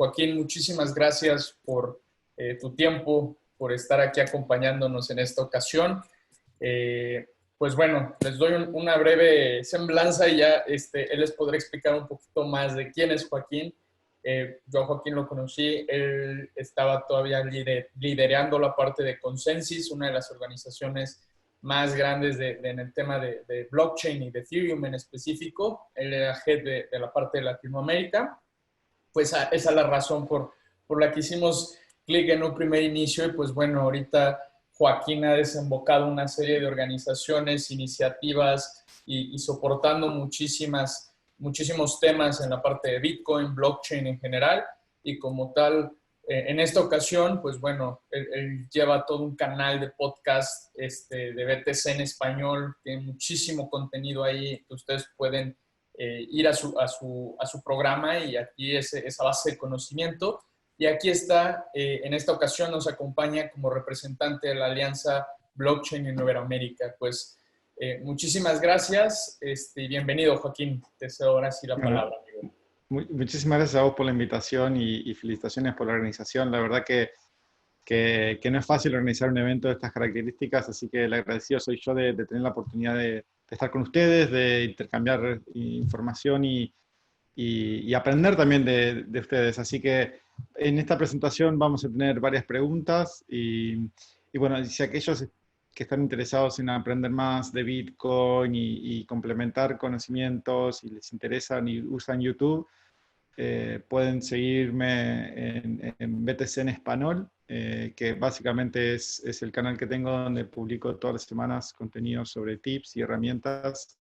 Joaquín, muchísimas gracias por tu tiempo, por estar aquí acompañándonos en esta ocasión. Pues bueno, les doy una breve semblanza y ya él les podrá explicar un poquito más de quién es Joaquín. Yo a Joaquín lo conocí, él estaba todavía liderando la parte de Consensys, una de las organizaciones más grandes en el tema de blockchain y de Ethereum en específico. Él era head de la parte de Latinoamérica. Pues esa es la razón por la que hicimos clic en un primer inicio y pues bueno, ahorita Joaquín ha desembocado una serie de organizaciones, iniciativas y soportando muchísimos temas en la parte de Bitcoin, blockchain en general y como tal, en esta ocasión, pues bueno, él lleva todo un canal de podcast de BTC en español, tiene muchísimo contenido ahí que ustedes pueden ir a su programa y aquí esa base de conocimiento. Y aquí está, en esta ocasión nos acompaña como representante de la Alianza Blockchain en Iberoamérica. Pues muchísimas gracias y bienvenido, Joaquín. Te cedo ahora sí la palabra, amigo. Muchísimas gracias a vos por la invitación y felicitaciones por la organización. La verdad que no es fácil organizar un evento de estas características, así que el agradecido soy yo de tener la oportunidad de estar con ustedes, de intercambiar información y aprender también de ustedes. Así que en esta presentación vamos a tener varias preguntas y bueno, si aquellos que están interesados en aprender más de Bitcoin y complementar conocimientos y les interesan y usan YouTube, pueden seguirme en BTC en Español, que básicamente es el canal que tengo donde publico todas las semanas contenidos sobre tips y herramientas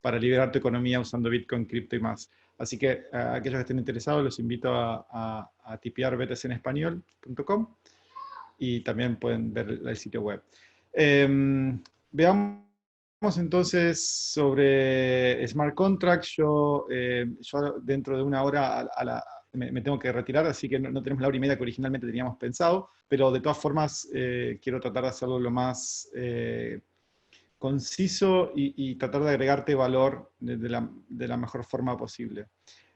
para liberar tu economía usando Bitcoin, cripto y más. Así que a aquellos que estén interesados los invito a tipear btcenespañol.com y también pueden ver el sitio web. Veamos entonces sobre Smart Contracts. Yo dentro de una hora me tengo que retirar, así que no tenemos la hora y media que originalmente teníamos pensado, pero de todas formas quiero tratar de hacerlo lo más conciso y tratar de agregarte valor de la mejor forma posible.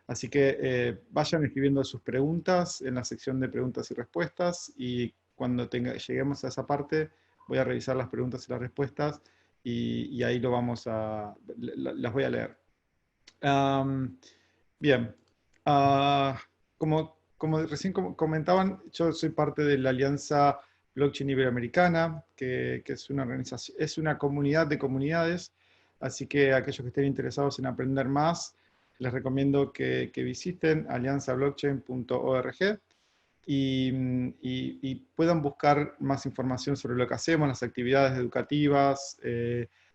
Así que vayan escribiendo sus preguntas en la sección de preguntas y respuestas y cuando lleguemos a esa parte voy a revisar las preguntas y las respuestas y ahí las voy a leer. Bien, como recién comentaban, yo soy parte de la Alianza Blockchain Iberoamericana, que es una organización, es una comunidad de comunidades, así que aquellos que estén interesados en aprender más, les recomiendo que visiten alianzablockchain.org y puedan buscar más información sobre lo que hacemos, las actividades educativas,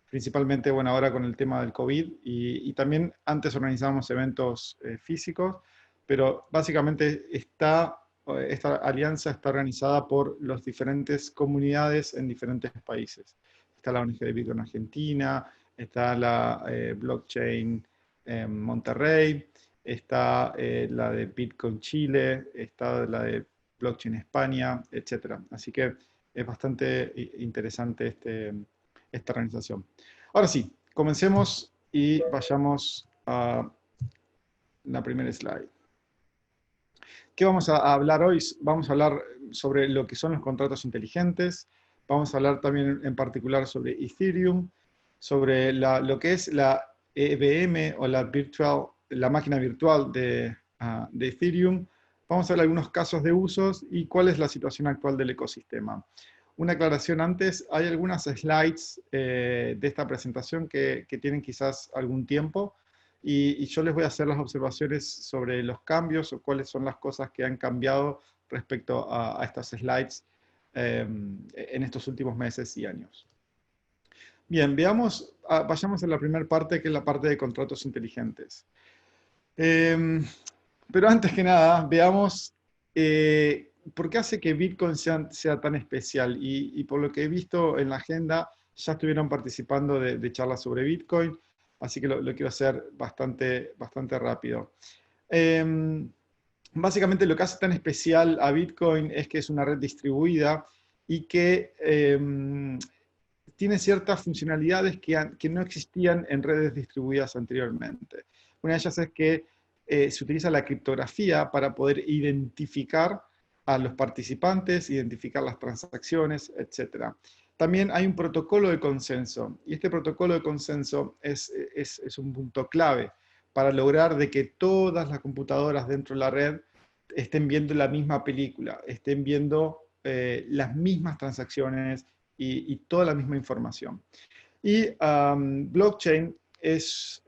principalmente bueno, ahora con el tema del COVID, y también antes organizábamos eventos físicos, pero básicamente esta alianza está organizada por las diferentes comunidades en diferentes países. Está la ONG de Bitcoin Argentina, está la Blockchain Monterrey, está la de Bitcoin Chile, está la de Blockchain España, etc. Así que es bastante interesante esta organización. Ahora sí, comencemos y vayamos a la primera slide. ¿Qué vamos a hablar hoy? Vamos a hablar sobre lo que son los contratos inteligentes, vamos a hablar también en particular sobre Ethereum, sobre lo que es la EVM o la máquina virtual de Ethereum. Vamos a ver algunos casos de usos y cuál es la situación actual del ecosistema. Una aclaración antes, hay algunas slides de esta presentación que tienen quizás algún tiempo y yo les voy a hacer las observaciones sobre los cambios o cuáles son las cosas que han cambiado respecto a estas slides en estos últimos meses y años. Bien, vayamos a la primera parte, que es la parte de contratos inteligentes. Pero antes que nada, veamos por qué hace que Bitcoin sea tan especial. Y por lo que he visto en la agenda, ya estuvieron participando de charlas sobre Bitcoin, así que lo quiero hacer bastante rápido. Básicamente lo que hace tan especial a Bitcoin es que es una red distribuida y que tiene ciertas funcionalidades que no existían en redes distribuidas anteriormente. Una de ellas es que se utiliza la criptografía para poder identificar a los participantes, identificar las transacciones, etc. También hay un protocolo de consenso, y este protocolo de consenso es un punto clave para lograr de que todas las computadoras dentro de la red estén viendo la misma película, estén viendo las mismas transacciones y toda la misma información. Y blockchain es,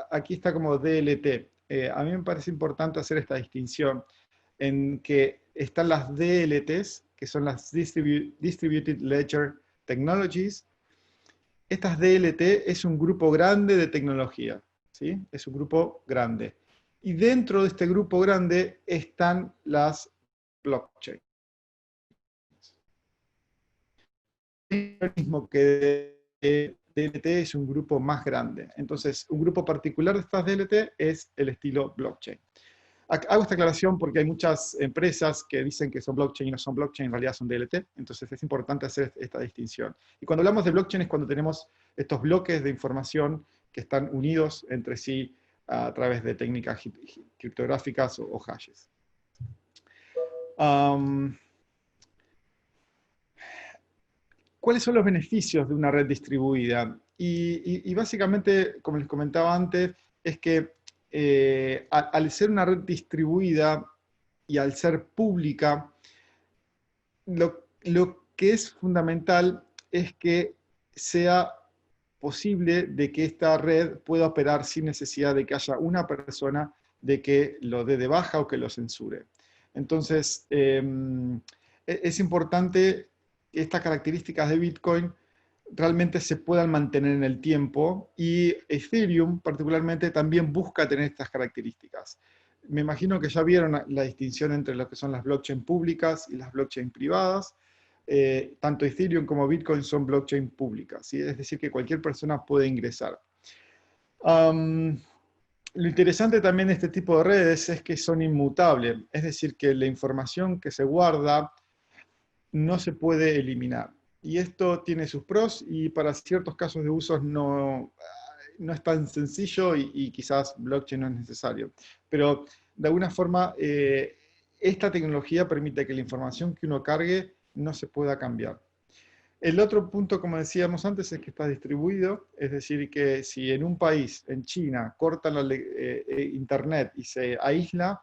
aquí está como DLT. A mí me parece importante hacer esta distinción en que están las DLTs, que son las Distributed Ledger Technologies. Estas DLT es un grupo grande de tecnología, ¿sí? Es un grupo grande. Y dentro de este grupo grande están las blockchain. El mismo que DLT es un grupo más grande. Entonces, un grupo particular de estas DLT es el estilo blockchain. Hago esta aclaración porque hay muchas empresas que dicen que son blockchain y no son blockchain, en realidad son DLT, entonces es importante hacer esta distinción. Y cuando hablamos de blockchain es cuando tenemos estos bloques de información que están unidos entre sí a través de técnicas criptográficas o hashes. ¿Cuáles son los beneficios de una red distribuida? Y básicamente, como les comentaba antes, es que al ser una red distribuida y al ser pública, lo que es fundamental es que sea posible de que esta red pueda operar sin necesidad de que haya una persona de que lo dé de baja o que lo censure. Entonces, es importante que estas características de Bitcoin realmente se puedan mantener en el tiempo, y Ethereum particularmente también busca tener estas características. Me imagino que ya vieron la distinción entre lo que son las blockchain públicas y las blockchain privadas. Tanto Ethereum como Bitcoin son blockchain públicas, ¿sí? Es decir, que cualquier persona puede ingresar. Lo interesante también de este tipo de redes es que son inmutables, es decir, que la información que se guarda no se puede eliminar. Y esto tiene sus pros, y para ciertos casos de usos no es tan sencillo, y quizás blockchain no es necesario. Pero de alguna forma, esta tecnología permite que la información que uno cargue no se pueda cambiar. El otro punto, como decíamos antes, es que está distribuido, es decir, que si en un país, en China, cortan Internet y se aísla,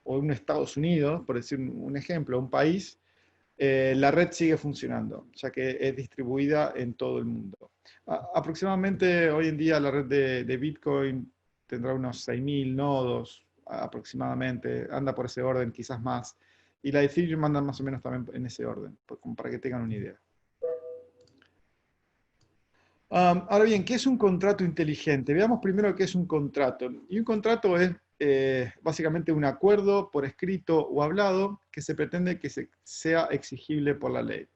o en Estados Unidos, por decir un ejemplo, un país, la red sigue funcionando, ya que es distribuida en todo el mundo. Aproximadamente hoy en día la red de Bitcoin tendrá unos 6.000 nodos aproximadamente, anda por ese orden, quizás más. Y la de Ethereum anda más o menos también en ese orden, como para que tengan una idea. Ahora bien, ¿qué es un contrato inteligente? Veamos primero qué es un contrato. Y un contrato es básicamente un acuerdo por escrito o hablado que se pretende que sea exigible por la ley.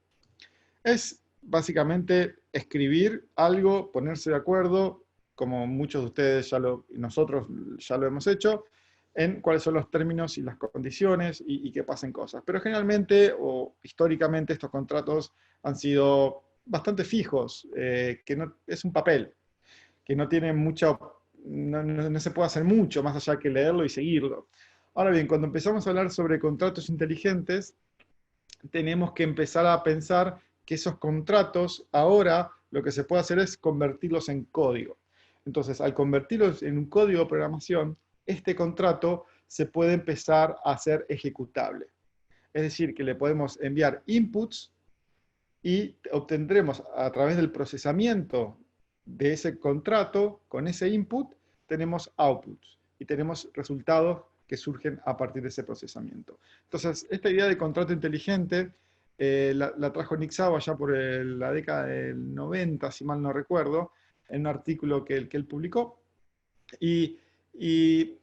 Es básicamente escribir algo, ponerse de acuerdo, como muchos de ustedes nosotros ya lo hemos hecho, en cuáles son los términos y las condiciones y que pasen cosas. Pero generalmente o históricamente estos contratos han sido bastante fijos, que no, es un papel, que no tiene mucho, no se puede hacer mucho más allá que leerlo y seguirlo. Ahora bien, cuando empezamos a hablar sobre contratos inteligentes, tenemos que empezar a pensar que esos contratos ahora lo que se puede hacer es convertirlos en código. Entonces, al convertirlos en un código de programación, este contrato se puede empezar a hacer ejecutable. Es decir, que le podemos enviar inputs y obtendremos a través del procesamiento de ese contrato, con ese input, tenemos outputs y tenemos resultados que surgen a partir de ese procesamiento. Entonces, esta idea de contrato inteligente la trajo Nick Szabo allá por la década del 90, si mal no recuerdo, en un artículo que él publicó, y, y,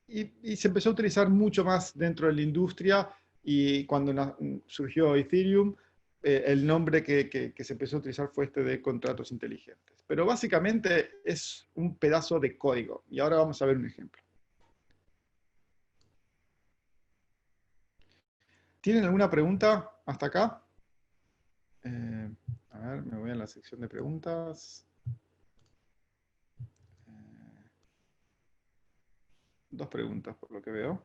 y se empezó a utilizar mucho más dentro de la industria, y cuando surgió Ethereum, el nombre que se empezó a utilizar fue este de contratos inteligentes. Pero básicamente es un pedazo de código, y ahora vamos a ver un ejemplo. ¿Tienen alguna pregunta hasta acá? A ver, me voy a la sección de preguntas. dos preguntas por lo que veo.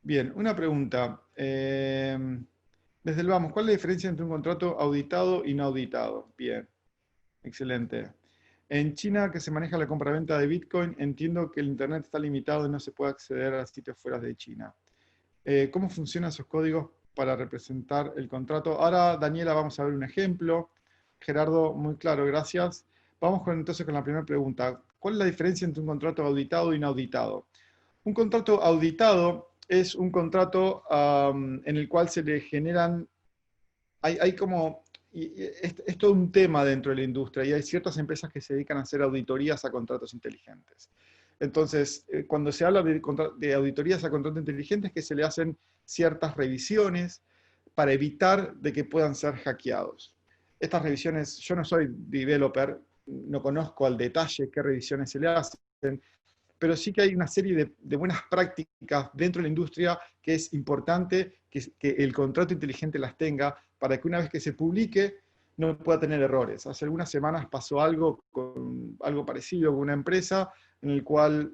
Bien, una pregunta. Desde el vamos, ¿cuál es la diferencia entre un contrato auditado y no auditado? Bien, excelente. En China, que se maneja la compraventa de Bitcoin, entiendo que el Internet está limitado y no se puede acceder a sitios fuera de China. ¿Cómo funcionan esos códigos para representar el contrato? Ahora, Daniela, vamos a ver un ejemplo. Gerardo, muy claro, gracias. Vamos entonces con la primera pregunta. ¿Cuál es la diferencia entre un contrato auditado y no auditado? Un contrato auditado es un contrato en el cual se le generan, hay como, es todo un tema dentro de la industria y hay ciertas empresas que se dedican a hacer auditorías a contratos inteligentes. Entonces, cuando se habla de auditorías a contratos inteligentes, que se le hacen ciertas revisiones para evitar de que puedan ser hackeados. Estas revisiones, yo no soy developer, no conozco al detalle qué revisiones se le hacen, pero sí que hay una serie de buenas prácticas dentro de la industria que es importante que el contrato inteligente las tenga para que una vez que se publique no pueda tener errores. Hace algunas semanas pasó algo parecido con una empresa en el cual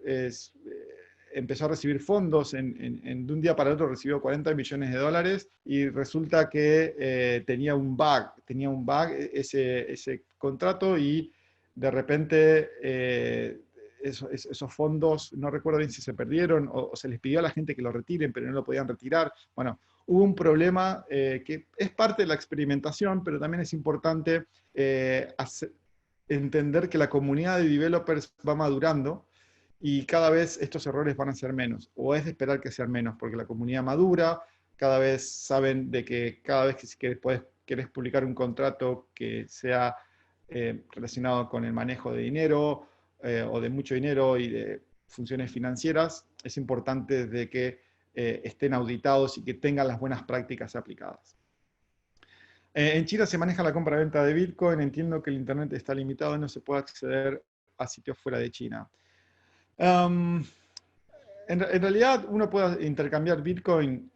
empezó a recibir fondos, de un día para otro recibió 40 millones de dólares y resulta que tenía un bug ese contrato y de repente esos fondos, no recuerdo bien si se perdieron o se les pidió a la gente que lo retiren, pero no lo podían retirar. Bueno, hubo un problema que es parte de la experimentación, pero también es importante entender que la comunidad de developers va madurando y cada vez estos errores van a ser menos, o es de esperar que sean menos, porque la comunidad madura, cada vez saben de que cada vez que querés publicar un contrato que sea relacionado con el manejo de dinero, o de mucho dinero y de funciones financieras, es importante de que estén auditados y que tengan las buenas prácticas aplicadas. En China se maneja la compra-venta de Bitcoin. Entiendo que el Internet está limitado y no se puede acceder a sitios fuera de China. En realidad uno puede intercambiar Bitcoin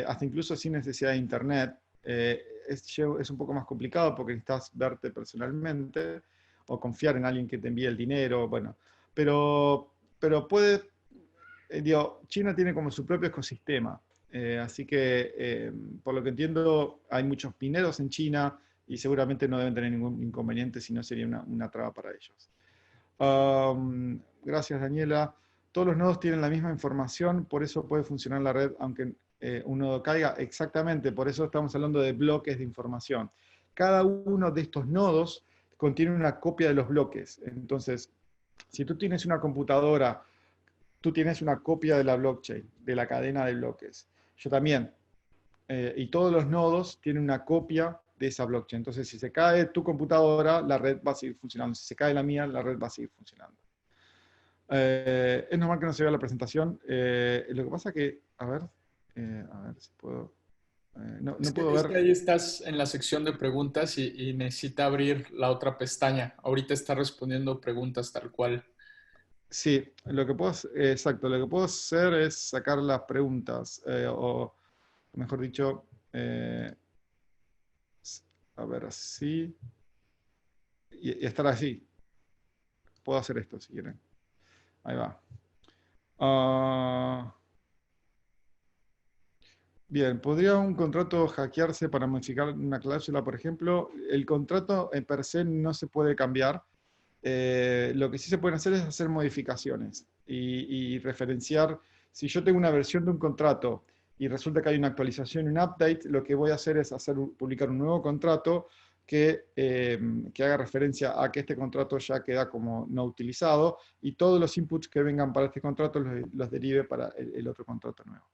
hasta incluso sin necesidad de Internet. Es un poco más complicado porque necesitas verte personalmente o confiar en alguien que te envíe el dinero, bueno, pero puede, China tiene como su propio ecosistema, así que por lo que entiendo hay muchos mineros en China y seguramente no deben tener ningún inconveniente, si no sería una traba para ellos. Gracias, Daniela. Todos los nodos tienen la misma información, por eso puede funcionar la red aunque un nodo caiga. Exactamente, por eso estamos hablando de bloques de información. Cada uno de estos nodos contiene una copia de los bloques. Entonces, si tú tienes una computadora, tú tienes una copia de la blockchain, de la cadena de bloques. Yo también. Y todos los nodos tienen una copia de esa blockchain. Entonces, si se cae tu computadora, la red va a seguir funcionando. Si se cae la mía, la red va a seguir funcionando. Es normal que no se vea la presentación. Lo que pasa es que, a ver si puedo. No puedo Es que ver. ahí estás en la sección de preguntas y necesita abrir la otra pestaña. Ahorita está respondiendo preguntas tal cual. Sí, exacto, lo que puedo hacer es sacar las preguntas, o mejor dicho, a ver, así, y estar así. Puedo hacer esto si quieren. Ahí va. Ah, bien, ¿podría un contrato hackearse para modificar una cláusula, por ejemplo? El contrato en per se no se puede cambiar. Lo que sí se pueden hacer es hacer modificaciones y referenciar. Si yo tengo una versión de un contrato y resulta que hay una actualización y un update, lo que voy a hacer es publicar un nuevo contrato que haga referencia a que este contrato ya queda como no utilizado y todos los inputs que vengan para este contrato los derive para el otro contrato nuevo.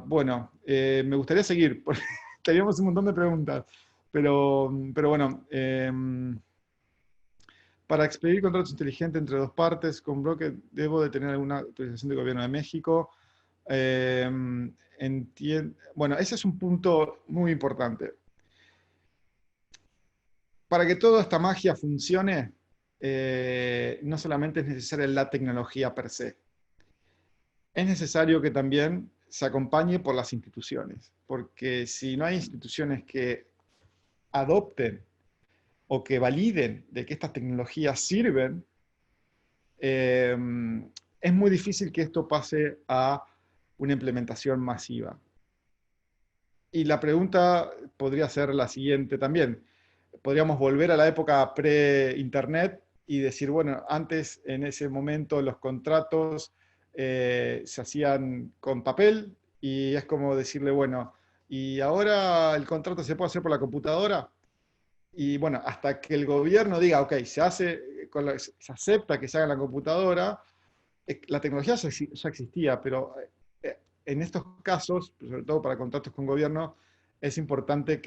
Bueno, me gustaría seguir, porque teníamos un montón de preguntas, pero bueno, para expedir contratos inteligentes entre dos partes con bloque debo de tener alguna autorización del Gobierno de México. Bueno, ese es un punto muy importante. Para que toda esta magia funcione, no solamente es necesaria la tecnología per se, es necesario que también se acompañe por las instituciones, porque si no hay instituciones que adopten o que validen de que estas tecnologías sirven, es muy difícil que esto pase a una implementación masiva. Y la pregunta podría ser la siguiente también. Podríamos volver a la época pre-internet y decir, bueno, antes en ese momento los contratos se hacían con papel y es como decirle, bueno, y ahora el contrato se puede hacer por la computadora. Y bueno, hasta que el gobierno diga, ok, se hace, se acepta que se haga en la computadora, la tecnología ya existía, pero en estos casos, sobre todo para contratos con gobierno, es importante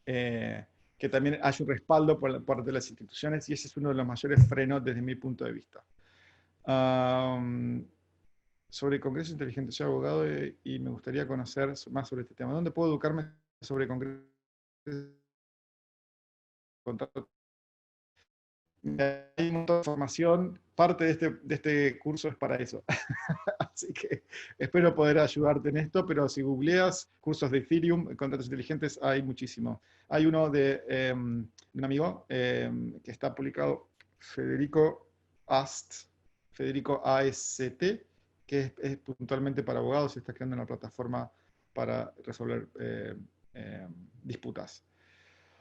eh, que también haya un respaldo por parte de las instituciones y ese es uno de los mayores frenos desde mi punto de vista. Sobre Congreso Inteligente, soy abogado y me gustaría conocer más sobre este tema. ¿Dónde puedo educarme sobre Congreso? Hay un montón de información, parte de este curso es para eso. Así que espero poder ayudarte en esto, pero si googleas cursos de Ethereum, contratos inteligentes, hay muchísimo. Hay uno de un amigo que está publicado, Federico AST, que es puntualmente para abogados y está creando una plataforma para resolver disputas.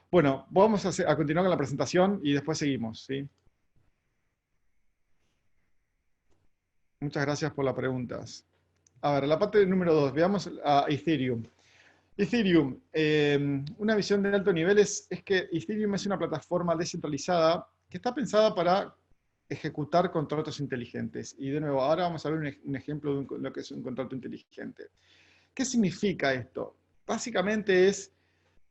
Bueno, vamos a continuar con la presentación y después seguimos, ¿sí? Muchas gracias por las preguntas. A ver, la parte número 2, veamos a Ethereum. Ethereum, una visión de alto nivel es que Ethereum es una plataforma descentralizada que está pensada para ejecutar contratos inteligentes. Y de nuevo, ahora vamos a ver un ejemplo de lo que es un contrato inteligente. ¿Qué significa esto? Básicamente es,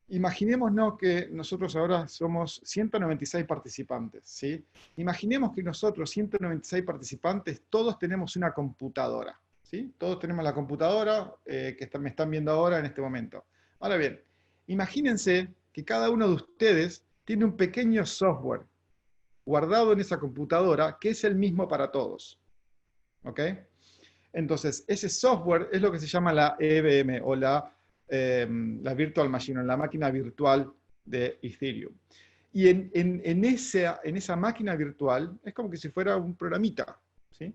imaginémonos que nosotros ahora somos 196 participantes, ¿sí? Imaginemos que nosotros, 196 participantes, todos tenemos una computadora, ¿sí? Todos tenemos la computadora que me están viendo ahora en este momento. Ahora bien, imagínense que cada uno de ustedes tiene un pequeño software guardado en esa computadora que es el mismo para todos, ¿ok? Entonces, ese software es lo que se llama la EVM o la Virtual Machine, o la máquina virtual de Ethereum. Y en esa máquina virtual es como que si fuera un programita, ¿sí?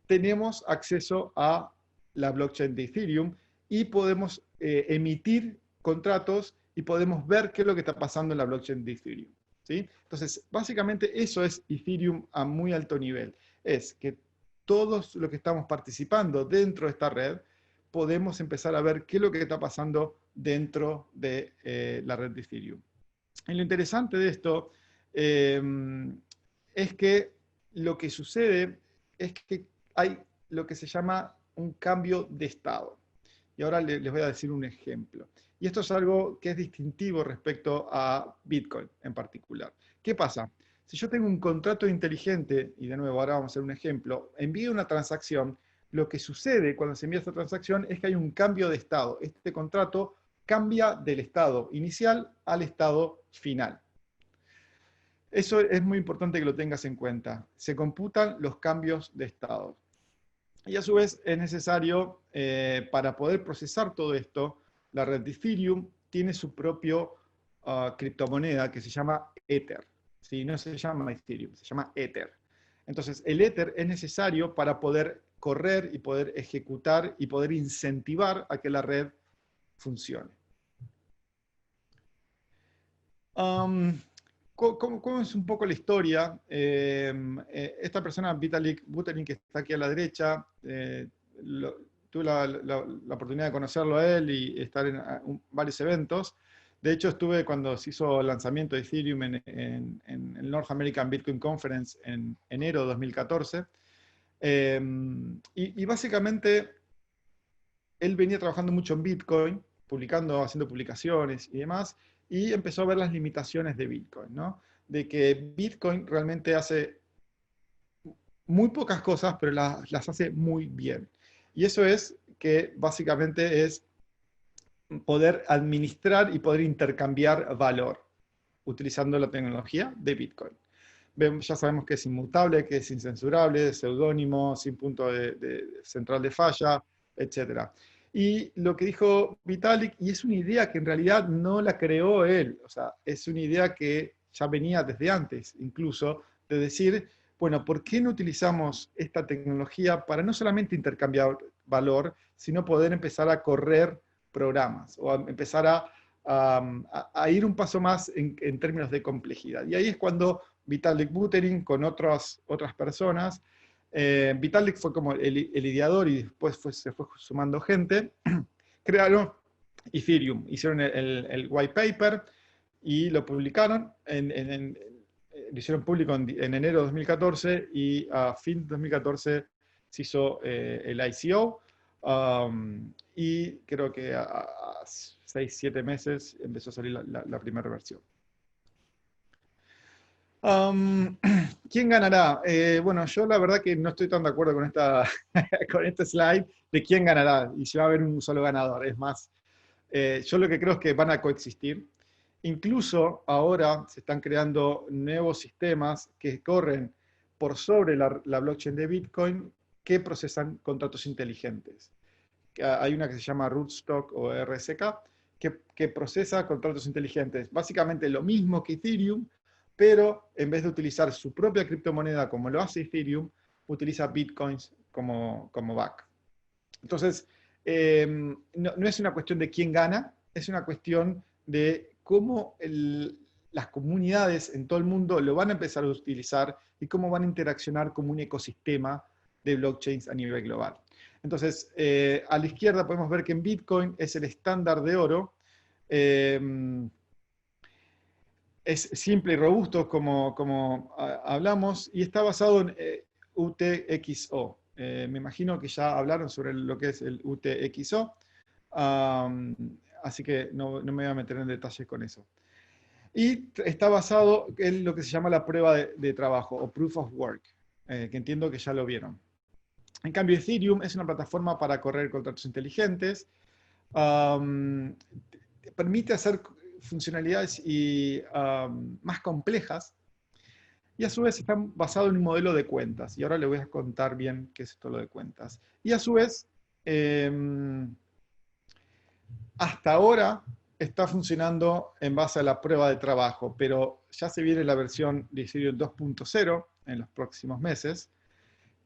Tenemos acceso a la blockchain de Ethereum y podemos emitir contratos y podemos ver qué es lo que está pasando en la blockchain de Ethereum, ¿sí? Entonces, básicamente eso es Ethereum a muy alto nivel. Es que todos los que estamos participando dentro de esta red podemos empezar a ver qué es lo que está pasando dentro de la red de Ethereum. Y lo interesante de esto es que lo que sucede es que hay lo que se llama un cambio de estado. Y ahora les voy a decir un ejemplo. Y esto es algo que es distintivo respecto a Bitcoin en particular. ¿Qué pasa? Si yo tengo un contrato inteligente, y de nuevo ahora vamos a hacer un ejemplo, envío una transacción, lo que sucede cuando se envía esta transacción es que hay un cambio de estado. Este contrato cambia del estado inicial al estado final. Eso es muy importante que lo tengas en cuenta. Se computan los cambios de estado. Y a su vez es necesario, para poder procesar todo esto, la red de Ethereum tiene su propio criptomoneda que se llama Ether. ¿Sí? No se llama Ethereum, se llama Ether. Entonces, el Ether es necesario para poder correr y poder ejecutar y poder incentivar a que la red funcione. ¿Cómo es un poco la historia? Esta persona, Vitalik Buterin, que está aquí a la derecha, tuve la oportunidad de conocerlo a él y estar en varios eventos. De hecho, estuve cuando se hizo el lanzamiento de Ethereum en el North American Bitcoin Conference en enero de 2014. Y básicamente, él venía trabajando mucho en Bitcoin, haciendo publicaciones y demás, y empezó a ver las limitaciones de Bitcoin, ¿no? De que Bitcoin realmente hace muy pocas cosas, pero las hace muy bien. Y eso es que básicamente es poder administrar y poder intercambiar valor utilizando la tecnología de Bitcoin. Ya sabemos que es inmutable, que es incensurable, seudónimo, sin punto central de falla, etc. Y lo que dijo Vitalik, y es una idea que en realidad no la creó él, o sea, es una idea que ya venía desde antes, incluso, de decir, bueno, ¿por qué no utilizamos esta tecnología para no solamente intercambiar valor, sino poder empezar a correr programas o a empezar a ir un paso más en términos de complejidad? Y ahí es cuando Vitalik Buterin con otras personas, Vitalik fue como el ideador y después se fue sumando gente, crearon Ethereum, hicieron el white paper y lo publicaron, lo hicieron público en enero de 2014 y a fin de 2014 se hizo el ICO, y creo que a 6-7 meses empezó a salir la primera versión. ¿Quién ganará? Bueno, yo la verdad que no estoy tan de acuerdo con con este slide de quién ganará y si va a haber un solo ganador. Es más, yo lo que creo es que van a coexistir. Incluso ahora se están creando nuevos sistemas que corren por sobre la blockchain de Bitcoin que procesan contratos inteligentes. Hay una que se llama Rootstock o RSK que procesa contratos inteligentes. Básicamente lo mismo que Ethereum, pero en vez de utilizar su propia criptomoneda como lo hace Ethereum, utiliza Bitcoins como back. Entonces, no es una cuestión de quién gana, es una cuestión de cómo las comunidades en todo el mundo lo van a empezar a utilizar y cómo van a interaccionar como un ecosistema de blockchains a nivel global. Entonces, a la izquierda podemos ver que en Bitcoin es el estándar de oro. Es simple y robusto como hablamos y está basado en UTXO. Me imagino que ya hablaron sobre lo que es el UTXO, así que no me voy a meter en detalles con eso. Y está basado en lo que se llama la prueba de trabajo o Proof of Work, que entiendo que ya lo vieron. En cambio, Ethereum es una plataforma para correr contratos inteligentes, permite hacer funcionalidades más complejas, y a su vez está basado en un modelo de cuentas. Y ahora le voy a contar bien qué es esto lo de cuentas. Y a su vez, hasta ahora está funcionando en base a la prueba de trabajo, pero ya se viene la versión de Ethereum 2.0 en los próximos meses,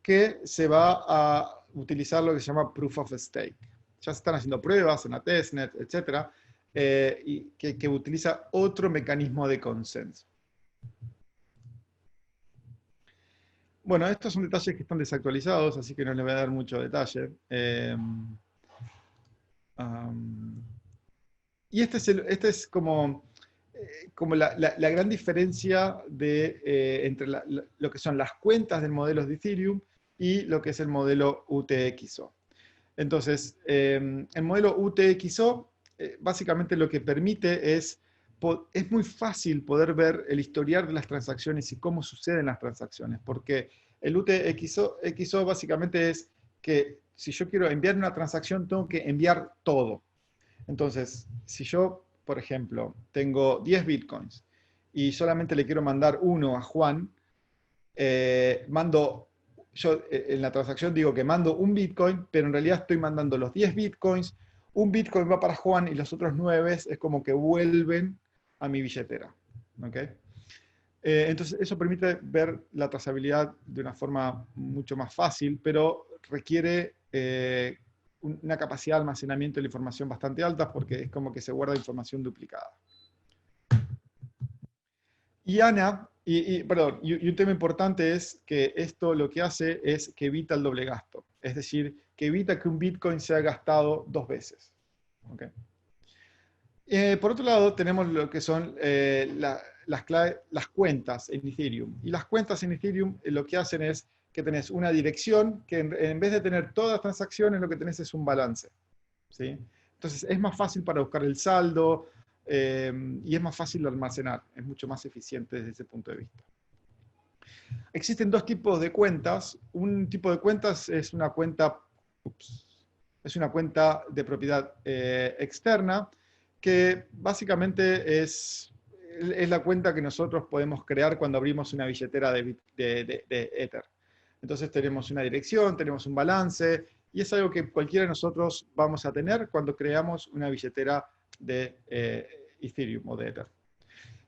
que se va a utilizar lo que se llama Proof of Stake. Ya se están haciendo pruebas en la testnet, etc., y que utiliza otro mecanismo de consenso. Bueno, estos son detalles que están desactualizados, así que no les voy a dar mucho detalle. Y este es como la gran diferencia entre lo que son las cuentas del modelo de Ethereum y lo que es el modelo UTXO. Entonces, el modelo UTXO básicamente lo que permite es muy fácil poder ver el historial de las transacciones y cómo suceden las transacciones, porque el UTXO básicamente es que si yo quiero enviar una transacción, tengo que enviar todo. Entonces, si yo, por ejemplo, tengo 10 bitcoins y solamente le quiero mandar uno a Juan, yo en la transacción digo que mando un bitcoin, pero en realidad estoy mandando los 10 bitcoins, un bitcoin va para Juan y los otros 9 es como que vuelven a mi billetera. ¿Okay? Entonces eso permite ver la trazabilidad de una forma mucho más fácil, pero requiere una capacidad de almacenamiento de la información bastante alta porque es como que se guarda información duplicada. Y un tema importante es que esto lo que hace es que evita el doble gasto. Es decir, que evita que un Bitcoin sea gastado 2 veces. ¿Okay? Por otro lado, tenemos lo que son las cuentas en Ethereum. Y las cuentas en Ethereum lo que hacen es que tenés una dirección que en vez de tener todas las transacciones, lo que tenés es un balance. ¿Sí? Entonces es más fácil para buscar el saldo, y es más fácil de almacenar, es mucho más eficiente desde ese punto de vista. Existen dos tipos de cuentas. Un tipo de cuentas es una cuenta de propiedad externa, que básicamente es la cuenta que nosotros podemos crear cuando abrimos una billetera de Ether. Entonces tenemos una dirección, tenemos un balance, y es algo que cualquiera de nosotros vamos a tener cuando creamos una billetera de Ethereum o de Ether.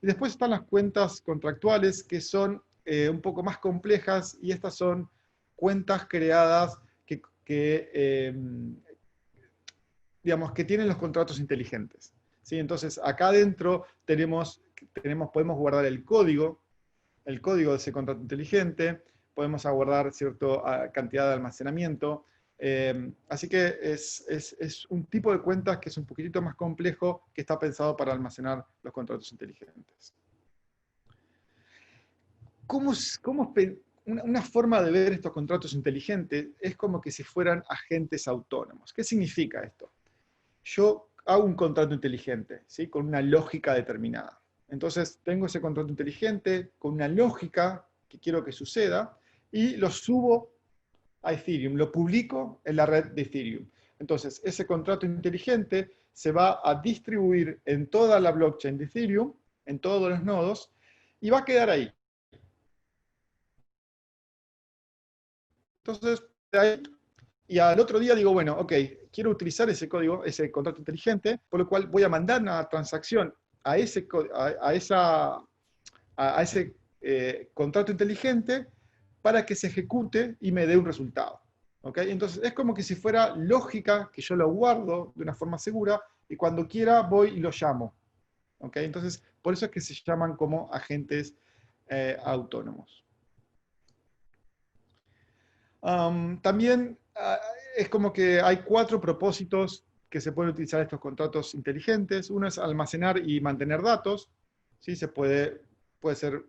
Y después están las cuentas contractuales, que son un poco más complejas, y estas son cuentas creadas digamos, que tienen los contratos inteligentes. ¿Sí? Entonces, acá adentro podemos guardar el código de ese contrato inteligente, podemos guardar cierta cantidad de almacenamiento. Así que es un tipo de cuentas que es un poquitito más complejo, que está pensado para almacenar los contratos inteligentes. Una forma de ver estos contratos inteligentes es como que si fueran agentes autónomos. ¿Qué significa esto? Yo hago un contrato inteligente, ¿sí? Con una lógica determinada. Entonces tengo ese contrato inteligente con una lógica que quiero que suceda y lo subo a Ethereum, lo publico en la red de Ethereum. Entonces ese contrato inteligente se va a distribuir en toda la blockchain de Ethereum, en todos los nodos, y va a quedar ahí. Entonces, de ahí, y al otro día digo, bueno, ok, quiero utilizar ese código, ese contrato inteligente, por lo cual voy a mandar una transacción a ese contrato inteligente para que se ejecute y me dé un resultado. ¿Okay? Entonces es como que si fuera lógica, que yo lo guardo de una forma segura, y cuando quiera voy y lo llamo. ¿Okay? Entonces, por eso es que se llaman como agentes autónomos. También es como que hay 4 propósitos que se pueden utilizar estos contratos inteligentes. Uno es almacenar y mantener datos. ¿Sí? Puede ser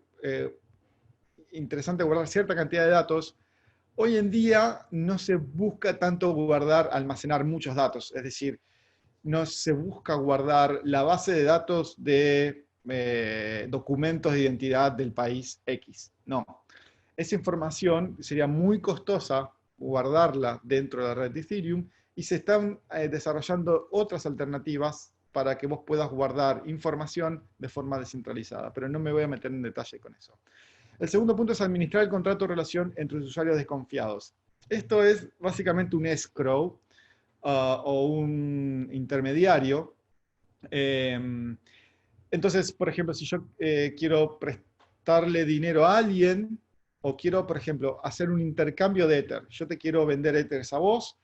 interesante guardar cierta cantidad de datos. Hoy en día no se busca tanto almacenar muchos datos. Es decir, no se busca guardar la base de datos de documentos de identidad del país X. No. Esa información sería muy costosa guardarla dentro de la red de Ethereum, y se están desarrollando otras alternativas para que vos puedas guardar información de forma descentralizada, pero no me voy a meter en detalle con eso. El segundo punto es administrar el contrato de relación entre los usuarios desconfiados. Esto es básicamente un escrow o un intermediario. Entonces, por ejemplo, si yo quiero prestarle dinero a alguien, o quiero, por ejemplo, hacer un intercambio de Ether. Yo te quiero vender Ethers a vos,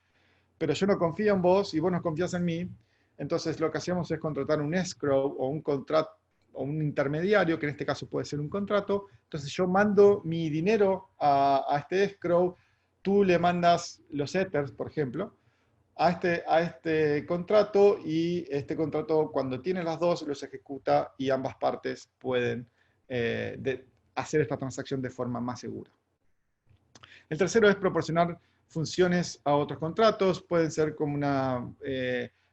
pero yo no confío en vos y vos no confías en mí. Entonces lo que hacemos es contratar un escrow o un contrato o un intermediario, que en este caso puede ser un contrato. Entonces yo mando mi dinero a este escrow, tú le mandas los Ethers, por ejemplo, a este contrato, y este contrato, cuando tiene las dos, los ejecuta y ambas partes pueden hacer esta transacción de forma más segura. El tercero es proporcionar funciones a otros contratos. Pueden ser como una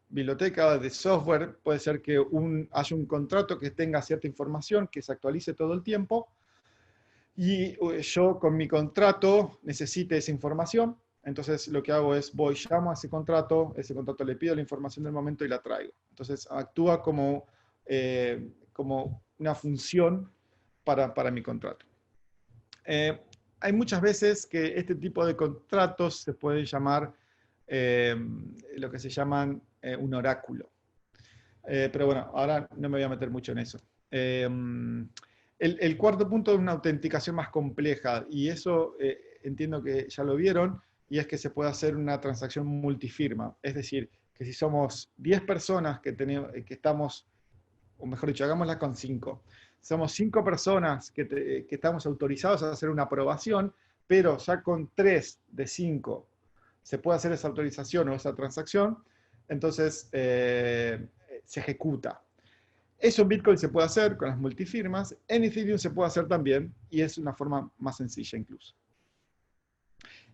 biblioteca de software. Puede ser que haya un contrato que tenga cierta información, que se actualice todo el tiempo, y yo con mi contrato necesite esa información. Entonces lo que hago es llamo a ese contrato le pido la información del momento y la traigo. Entonces actúa como una función para mi contrato. Hay muchas veces que este tipo de contratos se pueden llamar lo que se llaman un oráculo. Pero bueno, ahora no me voy a meter mucho en eso. El cuarto punto es una autenticación más compleja, y eso entiendo que ya lo vieron, y es que se puede hacer una transacción multifirma. Es decir, que si somos 10 personas que estamos, o mejor dicho, hagámosla con 5. Somos 5 personas que estamos autorizados a hacer una aprobación, pero ya con 3 de 5 se puede hacer esa autorización o esa transacción, entonces se ejecuta. Eso en Bitcoin se puede hacer con las multifirmas, en Ethereum se puede hacer también, y es una forma más sencilla incluso.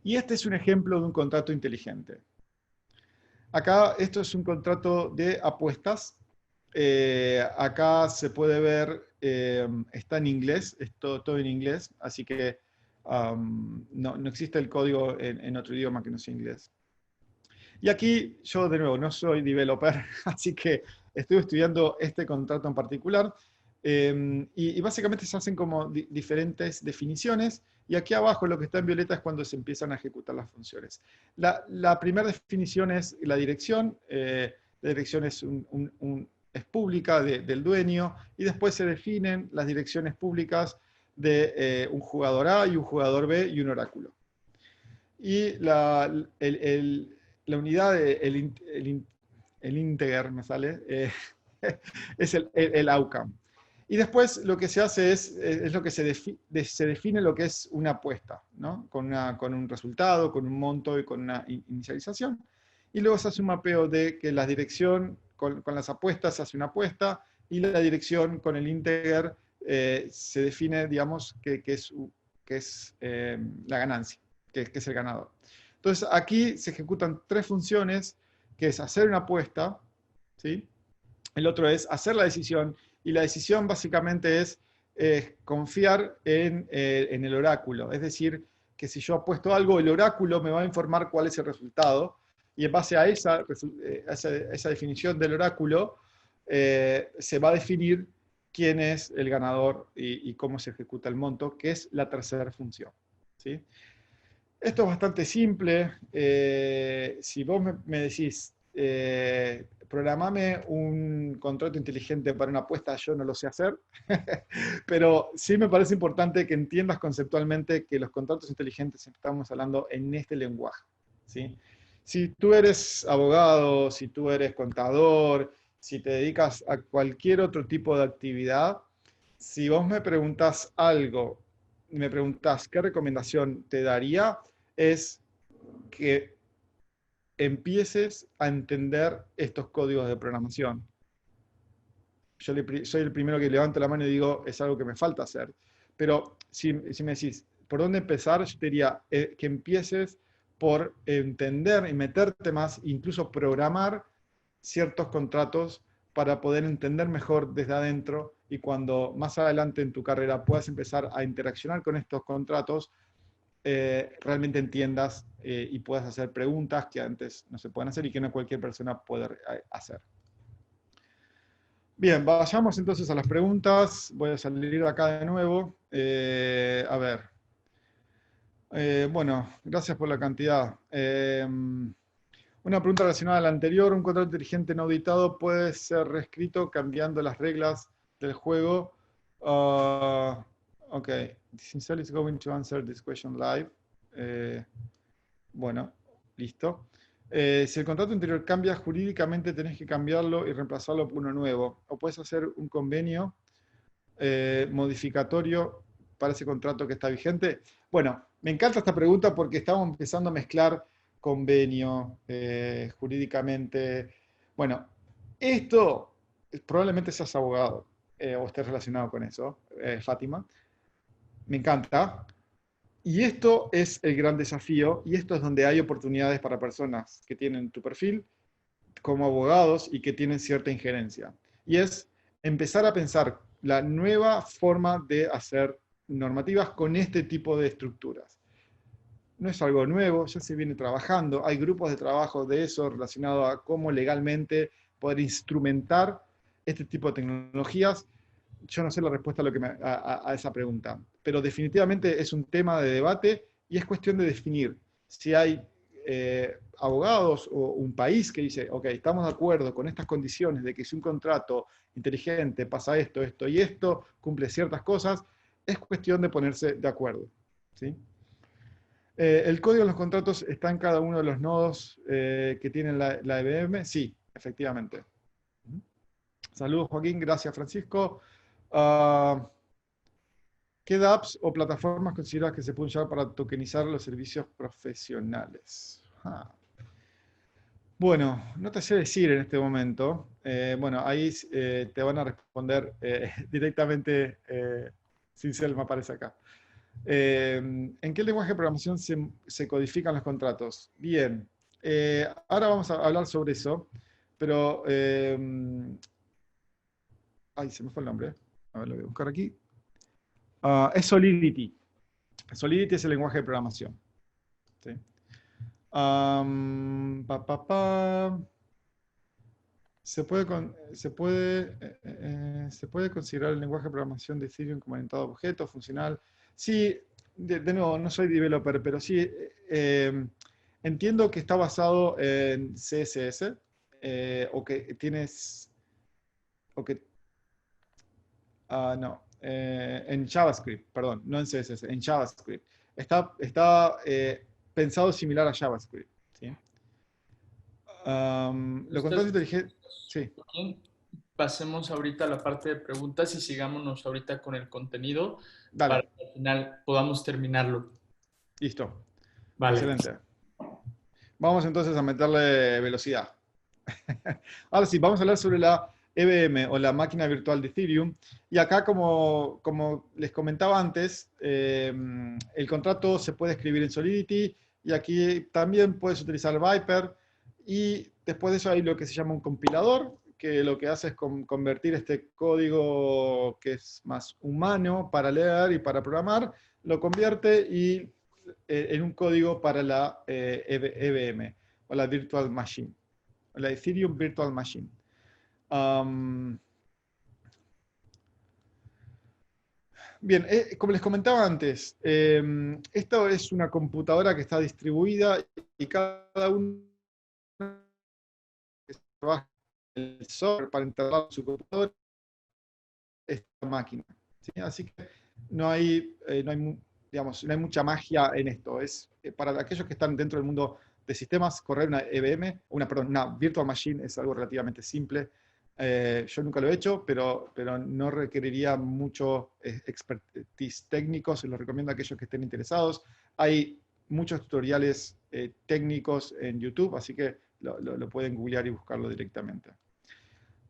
Y este es un ejemplo de un contrato inteligente. Acá esto es un contrato de apuestas. Acá se puede ver, está en inglés, es todo en inglés, así que no existe el código en otro idioma que no sea inglés. Y aquí yo, de nuevo, no soy developer, así que estoy estudiando este contrato en particular, y básicamente se hacen como diferentes definiciones, y aquí abajo lo que está en violeta es cuando se empiezan a ejecutar las funciones. La primera definición es la dirección. La dirección es pública del dueño, y después se definen las direcciones públicas de un jugador A y un jugador B y un oráculo. Y la unidad, el integer, me sale, es el outcome. Y después lo que se hace es lo que se define lo que es una apuesta, ¿no? Con un resultado, con un monto y con una inicialización. Y luego se hace un mapeo de que la dirección con las apuestas se hace una apuesta y la dirección con el integer se define, digamos, que es la ganancia, que es el ganador. Entonces aquí se ejecutan tres funciones, que es hacer una apuesta, ¿sí? El otro es hacer la decisión, y la decisión básicamente es confiar en el oráculo. Es decir, que si yo apuesto algo, el oráculo me va a informar cuál es el resultado, y en base a esa definición del oráculo, se va a definir quién es el ganador y cómo se ejecuta el monto, que es la tercera función, ¿sí? Esto es bastante simple. Si vos me decís, programame un contrato inteligente para una apuesta, yo no lo sé hacer, pero sí me parece importante que entiendas conceptualmente que los contratos inteligentes estamos hablando en este lenguaje, ¿sí? Si tú eres abogado, si tú eres contador, si te dedicas a cualquier otro tipo de actividad, si vos me preguntás algo, me preguntás qué recomendación te daría, es que empieces a entender estos códigos de programación. Yo soy el primero que levanto la mano y digo, es algo que me falta hacer. Pero si me decís, ¿por dónde empezar? Yo te diría que empieces por entender y meterte más, incluso programar ciertos contratos para poder entender mejor desde adentro, y cuando más adelante en tu carrera puedas empezar a interaccionar con estos contratos, realmente entiendas y puedas hacer preguntas que antes no se pueden hacer y que no cualquier persona puede hacer. Bien, vayamos entonces a las preguntas. Voy a salir de acá de nuevo. A ver. Bueno, gracias por la cantidad. Una pregunta relacionada a la anterior. ¿Un contrato inteligente no auditado puede ser reescrito cambiando las reglas del juego? Ok. Sincerely is going to answer this question live. Bueno, listo. Si el contrato anterior cambia, jurídicamente tenés que cambiarlo y reemplazarlo por uno nuevo. O puedes hacer un convenio modificatorio para ese contrato que está vigente. Bueno, me encanta esta pregunta porque estamos empezando a mezclar convenio jurídicamente. Bueno, esto probablemente seas abogado o estés relacionado con eso, Fátima. Me encanta. Y esto es el gran desafío, y esto es donde hay oportunidades para personas que tienen tu perfil como abogados y que tienen cierta injerencia. Y es empezar a pensar la nueva forma de hacer normativas con este tipo de estructuras. No es algo nuevo, ya se viene trabajando, hay grupos de trabajo de eso relacionado a cómo legalmente poder instrumentar este tipo de tecnologías. Yo no sé la respuesta a esa pregunta, pero definitivamente es un tema de debate y es cuestión de definir si hay abogados o un país que dice, ok, estamos de acuerdo con estas condiciones de que si un contrato inteligente pasa esto, esto y esto, cumple ciertas cosas, es cuestión de ponerse de acuerdo, ¿sí? ¿El código de los contratos está en cada uno de los nodos que tienen la EVM? Sí, efectivamente. Saludos, Joaquín. Gracias, Francisco. ¿Qué dApps o plataformas consideras que se pueden usar para tokenizar los servicios profesionales? Bueno, no te sé decir en este momento. Bueno, ahí te van a responder directamente. Cincel me aparece acá. ¿En qué lenguaje de programación se codifican los contratos? Bien, ahora vamos a hablar sobre eso, pero... ay, se me fue el nombre. A ver, lo voy a buscar aquí. Es Solidity. Solidity es el lenguaje de programación. ¿Sí? Se puede considerar el lenguaje de programación de Ethereum como orientado a objetos, funcional. Sí, de nuevo, no soy developer, pero sí entiendo que está basado en CSS o que tienes... no. en JavaScript, perdón, no en CSS, en JavaScript. Está pensado similar a JavaScript. ¿Sí? Los ¿Gustas? contratos inteligentes, sí, Bien, pasemos ahorita a la parte de preguntas y sigámonos ahorita con el contenido para dale, que al final podamos terminarlo. listo, Vale. excelente. Vamos entonces a meterle velocidad. Ahora sí, vamos a hablar sobre la EVM o la máquina virtual de Ethereum. Y acá, como les comentaba antes, el contrato se puede escribir en Solidity y aquí también puedes utilizar Viper. Y después de eso hay lo que se llama un compilador, que lo que hace es convertir este código que es más humano para leer y para programar, lo convierte en un código para la EVM o la Virtual Machine, la Ethereum Virtual Machine. Um, Bien, como les comentaba antes, esto es una computadora que está distribuida y cada uno trabaja en el software para instalar su computadora esta máquina. ¿Sí? Así que digamos, no hay mucha magia en esto. Es, para aquellos que están dentro del mundo de sistemas, correr una EVM, perdón, una Virtual Machine es algo relativamente simple. Yo nunca lo he hecho, pero no requeriría mucho expertise técnico. Se lo recomiendo a aquellos que estén interesados. Hay muchos tutoriales técnicos en YouTube, así que lo pueden googlear y buscarlo directamente.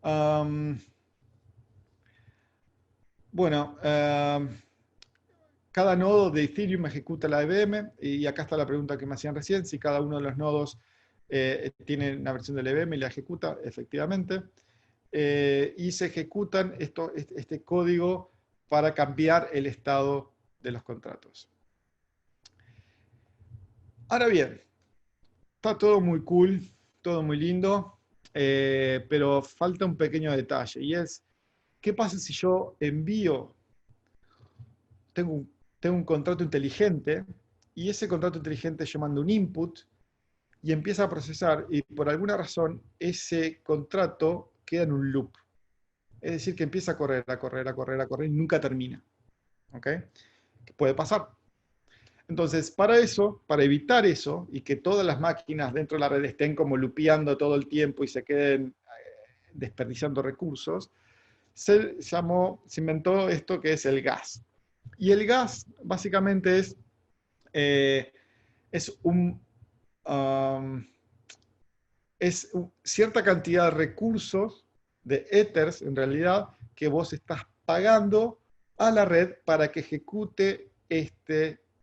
Um, bueno, cada nodo de Ethereum ejecuta la EVM, y acá está la pregunta que me hacían recién, si cada uno de los nodos tiene una versión de la EVM y la ejecuta, efectivamente. Y se ejecutan este código para cambiar el estado de los contratos. Ahora bien, está todo muy cool, todo muy lindo, pero falta un pequeño detalle, y es, ¿qué pasa si yo tengo un contrato inteligente, y ese contrato inteligente yo mando un input y empieza a procesar, y por alguna razón ese contrato queda en un loop? Es decir, que empieza a correr, a correr, a correr, a correr y nunca termina. ¿Ok? ¿Qué puede pasar? Entonces, para eso, para evitar eso, y que todas las máquinas dentro de la red estén como lupeando todo el tiempo y se queden desperdiciando recursos, se inventó esto que es el gas. Y el gas básicamente eh, es um, cierta cantidad de recursos, de ethers en realidad, que vos estás pagando a la red para que ejecute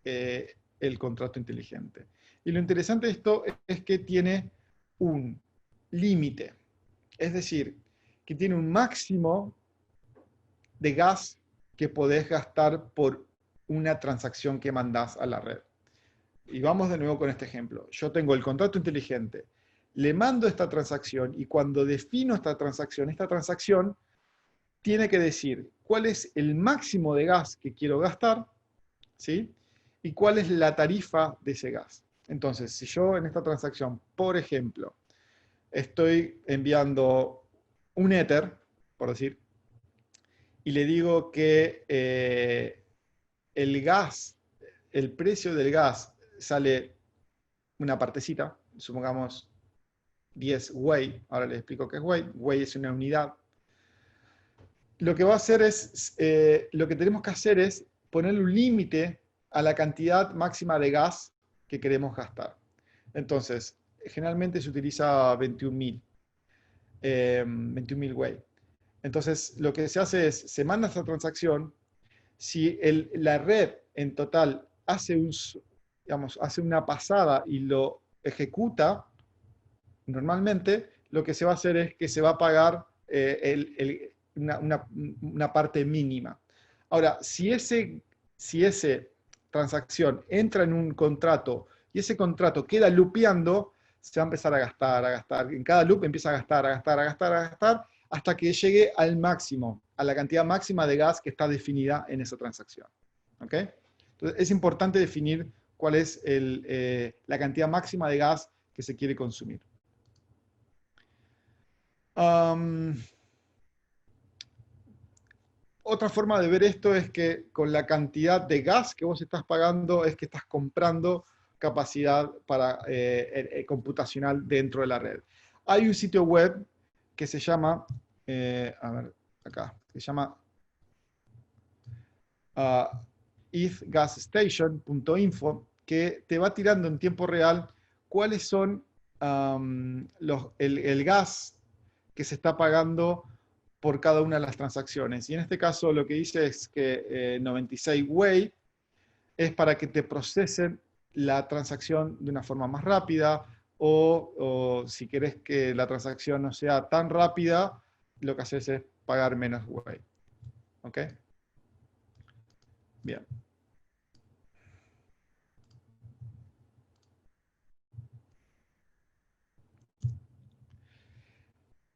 el contrato inteligente. Y lo interesante de esto es que tiene un límite, es decir, que tiene un máximo de gas que podés gastar por una transacción que mandás a la red. Y vamos de nuevo con este ejemplo. Yo tengo el contrato inteligente, le mando esta transacción, y cuando defino esta transacción tiene que decir cuál es el máximo de gas que quiero gastar, ¿sí? Y cuál es la tarifa de ese gas. Entonces, si yo en esta transacción, por ejemplo, estoy enviando un Ether, por decir, y le digo que el gas, el precio del gas sale una partecita, supongamos 10 Wei, ahora les explico qué es Wei. Wei es una unidad. Lo que va a hacer es, lo que tenemos que hacer es ponerle un límite a la cantidad máxima de gas que queremos gastar. Entonces, generalmente se utiliza 21.000 Wei. Entonces, lo que se hace es, se manda esta transacción. Si la red en total hace una pasada y lo ejecuta, normalmente lo que se va a hacer es que se va a pagar una parte mínima. Ahora, si ese transacción entra en un contrato y ese contrato queda loopeando, se va a empezar a gastar, a gastar. En cada loop empieza a gastar, a gastar, a gastar, a gastar, hasta que llegue al máximo, a la cantidad máxima de gas que está definida en esa transacción. ¿Ok? Entonces, es importante definir cuál es la cantidad máxima de gas que se quiere consumir. Otra forma de ver esto es que con la cantidad de gas que vos estás pagando es que estás comprando capacidad para, computacional dentro de la red. Hay un sitio web que se llama, a ver, acá, se llama ethgasstation.info, que te va tirando en tiempo real cuáles son el gas que se está pagando por cada una de las transacciones. Y en este caso lo que dice es que 96 Way es para que te procesen la transacción de una forma más rápida, o si querés que la transacción no sea tan rápida, lo que haces es pagar menos Way. ¿Ok? Bien.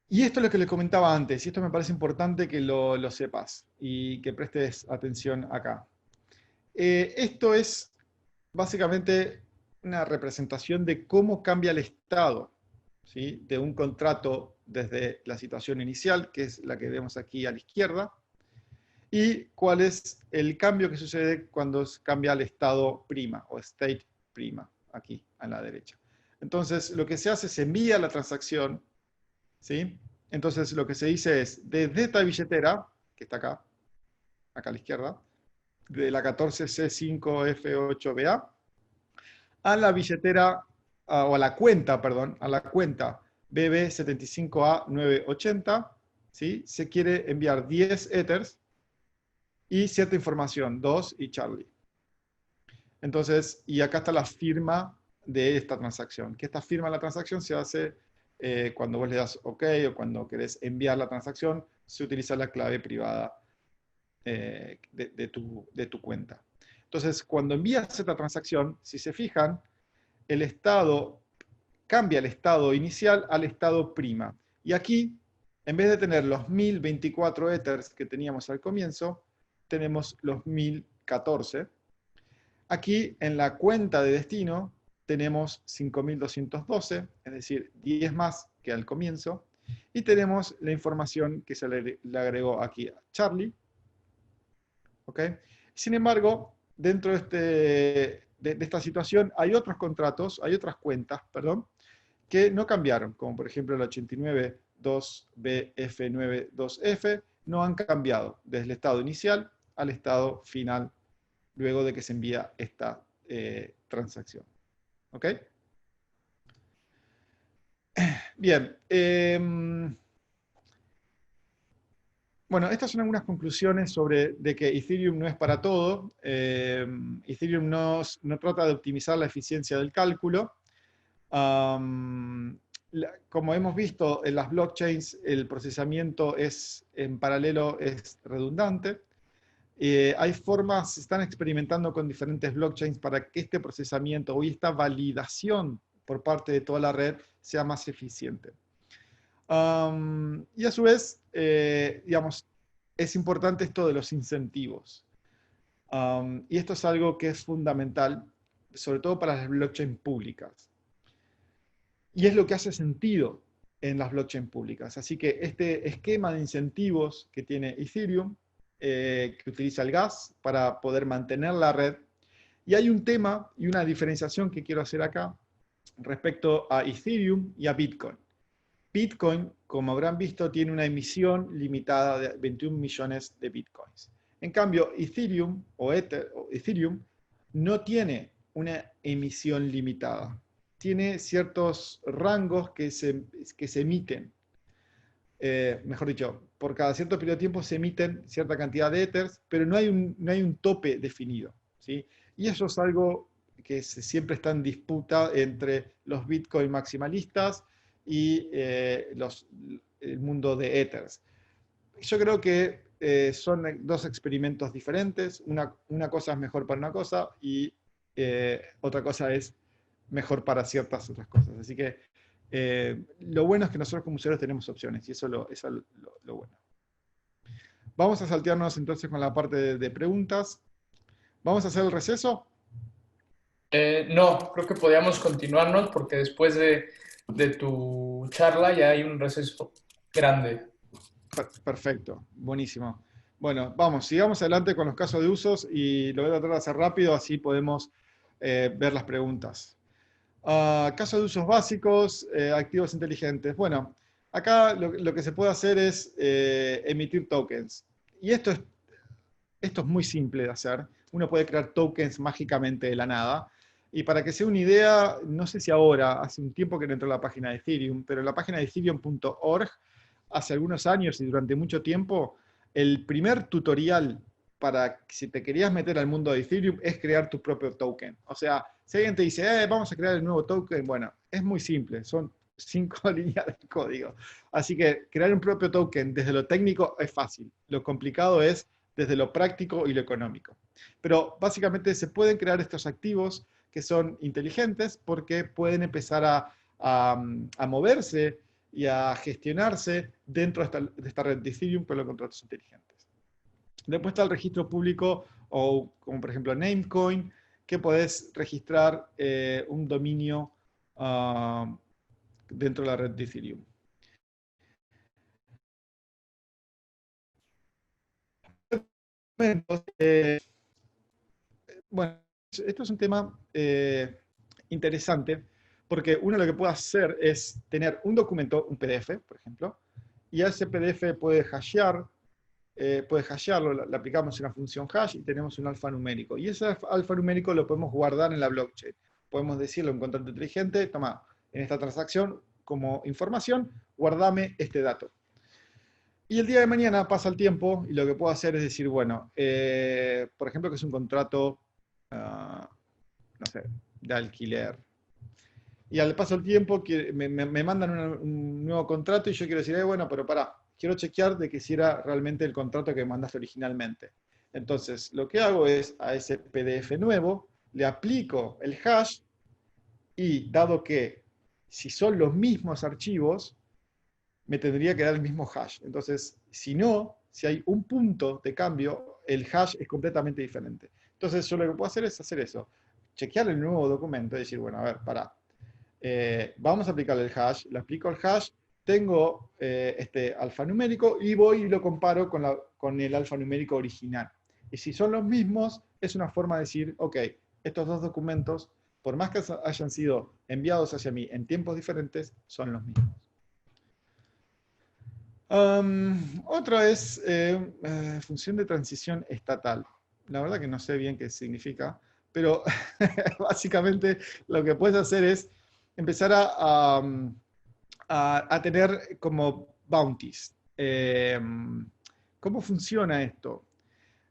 Y esto es lo que les comentaba antes, y esto me parece importante que lo sepas y que prestes atención acá. Esto es básicamente una representación de cómo cambia el estado, ¿sí?, de un contrato desde la situación inicial, que es la que vemos aquí a la izquierda, y cuál es el cambio que sucede cuando cambia el estado prima o state prima, aquí a la derecha. Entonces, lo que se hace es envía la transacción, ¿sí? Entonces, lo que se dice es, desde esta billetera, que está acá a la izquierda, de la 14C5F8BA, a la billetera, o a la cuenta, perdón, a la cuenta BB75A980, ¿sí?, se quiere enviar 10 Ethers y cierta información, 2 y Charlie. Entonces, y acá está la firma de esta transacción. Que esta firma de la transacción se hace cuando vos le das OK o cuando querés enviar la transacción, se utiliza la clave privada de tu cuenta. Entonces, cuando envías esta transacción, si se fijan, el estado cambia el estado inicial al estado prima. Y aquí, en vez de tener los 1024 Ethers que teníamos al comienzo, tenemos los 1014. Aquí, en la cuenta de destino, tenemos 5212, es decir, 10 más que al comienzo, y tenemos la información que se le agregó aquí a Charlie. ¿Ok? Sin embargo, dentro de esta situación hay otros contratos, hay otras cuentas, perdón, que no cambiaron, como por ejemplo el 892BF92F, no han cambiado desde el estado inicial al estado final luego de que se envía esta transacción. ¿Ok? Bien. Bueno, estas son algunas conclusiones sobre de que Ethereum no es para todo. Ethereum no trata de optimizar la eficiencia del cálculo. Como hemos visto en las blockchains, el procesamiento en paralelo es redundante. Hay formas, se están experimentando con diferentes blockchains para que este procesamiento y esta validación por parte de toda la red sea más eficiente. Y a su vez, digamos, es importante esto de los incentivos. Y esto es algo que es fundamental, sobre todo para las blockchains públicas. Y es lo que hace sentido en las blockchains públicas. Así que este esquema de incentivos que tiene Ethereum, que utiliza el gas para poder mantener la red. Y hay un tema y una diferenciación que quiero hacer acá respecto a Ethereum y a Bitcoin. Bitcoin, como habrán visto, tiene una emisión limitada de 21 millones de Bitcoins. En cambio, Ethereum Ethereum no tiene una emisión limitada. Tiene ciertos rangos que se emiten. Mejor dicho, por cada cierto periodo de tiempo se emiten cierta cantidad de Ethers, pero no hay un tope definido, ¿sí? Y eso es algo que siempre está en disputa entre los Bitcoin maximalistas y el mundo de Ethers. Yo creo que son dos experimentos diferentes. Una cosa es mejor para una cosa y otra cosa es mejor para ciertas otras cosas. Así que lo bueno es que nosotros como usuarios tenemos opciones y eso es lo bueno. Vamos a saltearnos entonces con la parte de preguntas. ¿Vamos a hacer el receso? No, creo que podíamos continuarnos porque después de tu charla ya hay un receso grande. Perfecto, buenísimo. Bueno, vamos, sigamos adelante con los casos de usos y lo voy a tratar de hacer rápido, así podemos ver las preguntas. Casos de usos básicos, activos inteligentes. Bueno, acá lo que se puede hacer es emitir tokens. Y esto es muy simple de hacer. Uno puede crear tokens mágicamente de la nada. Y para que sea una idea, no sé si ahora, hace un tiempo que no entro a la página de Ethereum, pero en la página de ethereum.org, hace algunos años y durante mucho tiempo, el primer tutorial para si te querías meter al mundo de Ethereum es crear tu propio token. O sea, si alguien te dice, vamos a crear el nuevo token, bueno, es muy simple, son 5 líneas de código. Así que crear un propio token desde lo técnico es fácil. Lo complicado es desde lo práctico y lo económico. Pero básicamente se pueden crear estos activos que son inteligentes porque pueden empezar a moverse y a gestionarse dentro de esta red de Ethereum con los contratos inteligentes. Después está el registro público, o como por ejemplo Namecoin, que podés registrar un dominio dentro de la red de Ethereum. Bueno, esto es un tema interesante, porque uno lo que puede hacer es tener un documento, un PDF, por ejemplo, y a ese PDF puede hashearlo, le aplicamos una función hash y tenemos un alfanumérico. Y ese alfanumérico lo podemos guardar en la blockchain. Podemos decirle a un contrato inteligente, toma, en esta transacción, como información, guardame este dato. Y el día de mañana pasa el tiempo y lo que puedo hacer es decir, bueno, por ejemplo, que es un contrato, no sé, de alquiler. Y al paso del tiempo me mandan un nuevo contrato y yo quiero decir, bueno, pero pará, quiero chequear de que si era realmente el contrato que me mandaste originalmente. Entonces, lo que hago es a ese PDF nuevo, le aplico el hash y dado que si son los mismos archivos, me tendría que dar el mismo hash. Entonces, si no, si hay un punto de cambio, el hash es completamente diferente. Entonces, yo lo que puedo hacer es hacer eso. Chequear el nuevo documento y decir, bueno, a ver, pará. Vamos a aplicar el hash, le aplico el hash, tengo este alfanumérico y voy y lo comparo con el alfanumérico original. Y si son los mismos, es una forma de decir, ok, estos dos documentos, por más que hayan sido enviados hacia mí en tiempos diferentes, son los mismos. Otra es función de transición estatal. La verdad que no sé bien qué significa, pero básicamente lo que puedes hacer es empezar a tener como bounties. ¿Cómo funciona esto?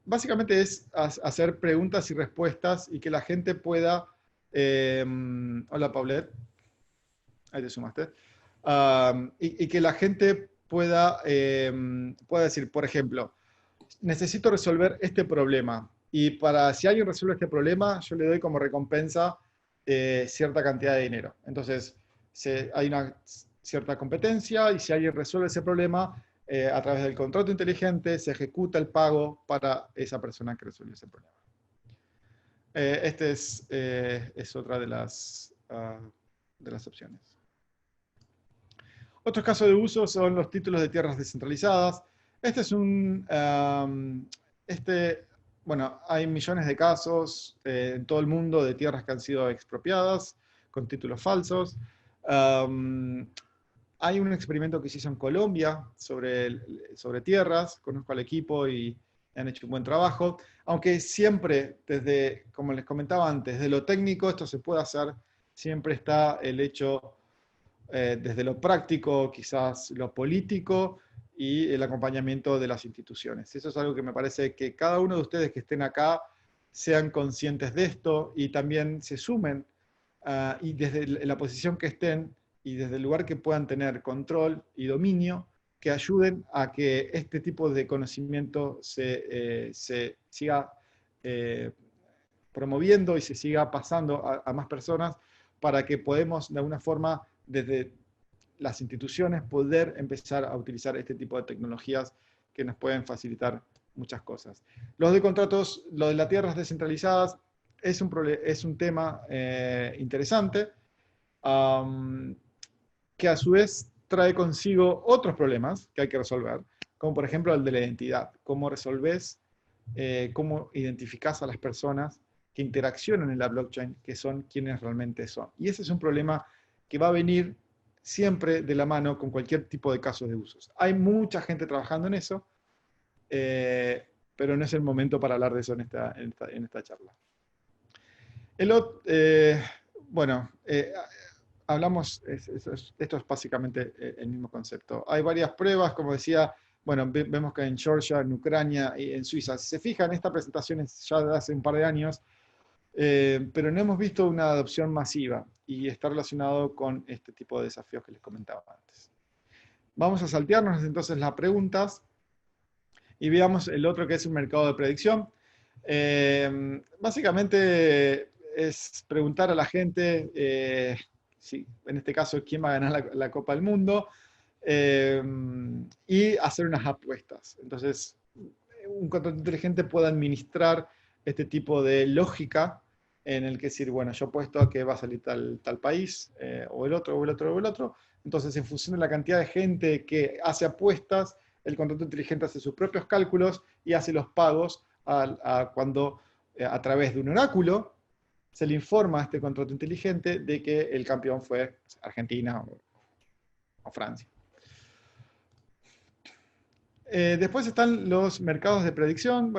Básicamente es hacer preguntas y respuestas y que la gente pueda... hola, Paulette. Ahí te sumaste. Y que la gente pueda decir, por ejemplo, necesito resolver este problema. Y para si alguien resuelve este problema, yo le doy como recompensa cierta cantidad de dinero. Entonces, hay una cierta competencia y si alguien resuelve ese problema, a través del contrato inteligente se ejecuta el pago para esa persona que resuelve ese problema. Este es otra de las opciones. Otros casos de uso son los títulos de tierras descentralizadas. Este es bueno, hay millones de casos en todo el mundo de tierras que han sido expropiadas con títulos falsos. Hay un experimento que se hizo en Colombia sobre tierras, conozco al equipo y han hecho un buen trabajo, aunque siempre, como les comentaba antes, de lo técnico esto se puede hacer, siempre está el hecho desde lo práctico, quizás lo político y el acompañamiento de las instituciones. Eso es algo que me parece que cada uno de ustedes que estén acá sean conscientes de esto y también se sumen y desde la posición que estén y desde el lugar que puedan tener control y dominio, que ayuden a que este tipo de conocimiento se siga promoviendo y se siga pasando a más personas para que podamos de alguna forma desde las instituciones poder empezar a utilizar este tipo de tecnologías que nos pueden facilitar muchas cosas. Lo de las tierras descentralizadas es un tema interesante que a su vez trae consigo otros problemas que hay que resolver. como por ejemplo el de la identidad. Cómo resolvés, cómo identificás a las personas que interaccionan en la blockchain, que son quienes realmente son. Y ese es un problema que va a venir siempre de la mano con cualquier tipo de casos de usos. Hay mucha gente trabajando en eso, pero no es el momento para hablar de eso en esta charla. Bueno, hablamos, esto es básicamente el mismo concepto. Hay varias pruebas, como decía, bueno, vemos que en Georgia, en Ucrania y en Suiza. Si se fijan, esta presentación es ya de hace un par de años, pero no hemos visto una adopción masiva y está relacionado con este tipo de desafíos que les comentaba antes. Vamos a saltearnos entonces las preguntas y veamos el otro que es un mercado de predicción. Básicamente es preguntar a la gente, en este caso, quién va a ganar la Copa del Mundo, y hacer unas apuestas. Entonces, un contrato inteligente puede administrar este tipo de lógica en el que decir, bueno, yo apuesto a que va a salir tal país, o el otro, o el otro, o el otro. Entonces, en función de la cantidad de gente que hace apuestas, el contrato inteligente hace sus propios cálculos y hace los pagos cuando, a través de un oráculo, se le informa a este contrato inteligente de que el campeón fue Argentina o Francia. Después están los mercados de predicción.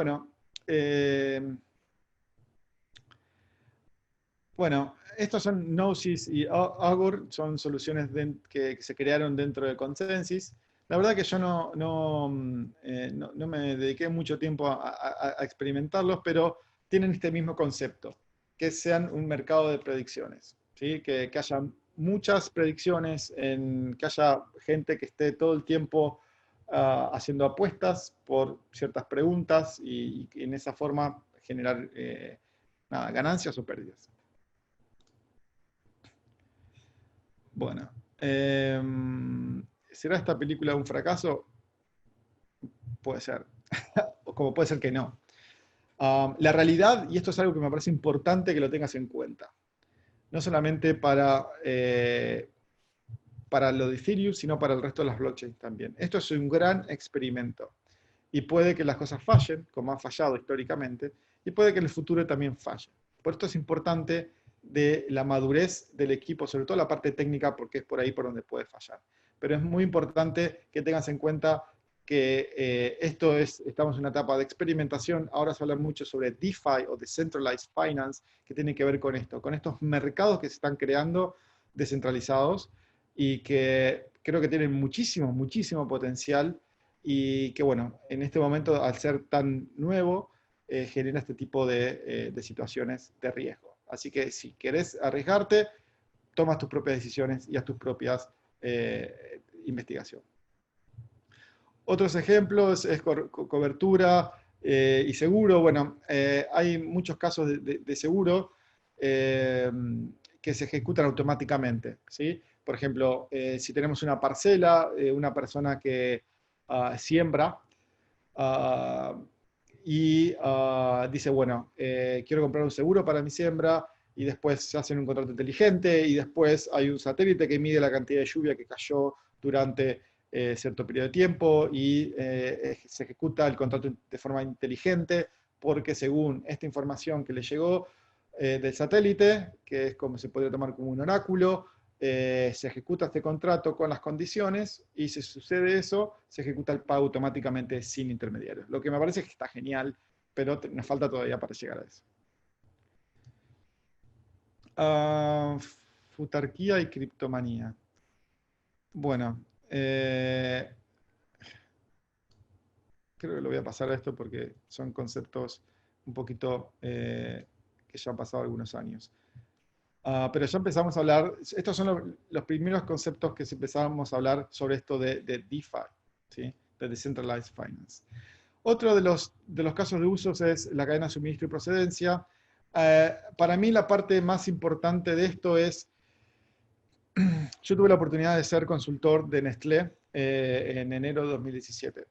Bueno, estos son Gnosis y Augur, son soluciones que se crearon dentro del Consensus. La verdad que yo no me dediqué mucho tiempo a experimentarlos, pero tienen este mismo concepto, que sean un mercado de predicciones, ¿sí? Que haya muchas predicciones, que haya gente que esté todo el tiempo haciendo apuestas por ciertas preguntas y en esa forma generar ganancias o pérdidas. Bueno, ¿será esta película un fracaso? Puede ser, o como puede ser que no. La realidad, y esto es algo que me parece importante que lo tengas en cuenta, no solamente para lo de Ethereum, sino para el resto de las blockchains también. Esto es un gran experimento. Y puede que las cosas fallen, como han fallado históricamente, y puede que en el futuro también fallen. Por esto es importante de la madurez del equipo, sobre todo la parte técnica, porque es por ahí por donde puede fallar. Pero es muy importante que tengas en cuenta que estamos en una etapa de experimentación. Ahora se habla mucho sobre DeFi o Decentralized Finance, que tiene que ver con esto, con estos mercados que se están creando descentralizados y que creo que tienen muchísimo, muchísimo potencial y que, bueno, en este momento, al ser tan nuevo, genera este tipo de situaciones de riesgo. Así que si querés arriesgarte, tomas tus propias decisiones y haz tus propias investigaciones. Otros ejemplos es cobertura y seguro. Bueno, hay muchos casos de seguro que se ejecutan automáticamente, ¿sí? Por ejemplo, si tenemos una parcela, una persona que siembra y dice, bueno, quiero comprar un seguro para mi siembra, y después se hacen un contrato inteligente, y después hay un satélite que mide la cantidad de lluvia que cayó durante cierto periodo de tiempo, y se ejecuta el contrato de forma inteligente, porque según esta información que le llegó del satélite, que es como se podría tomar como un oráculo, se ejecuta este contrato con las condiciones, y si sucede eso, se ejecuta el pago automáticamente sin intermediarios. Lo que me parece que está genial, pero nos falta todavía para llegar a eso. Futarquía y criptomanía. Bueno, creo que lo voy a pasar a esto porque son conceptos un poquito que ya han pasado algunos años. Pero ya empezamos a hablar, estos son los primeros conceptos que empezamos a hablar sobre esto de DeFi, ¿sí? De Decentralized Finance. Otro de los casos de usos es la cadena de suministro y procedencia. Para mí la parte más importante de esto es, yo tuve la oportunidad de ser consultor de Nestlé en enero de 2017.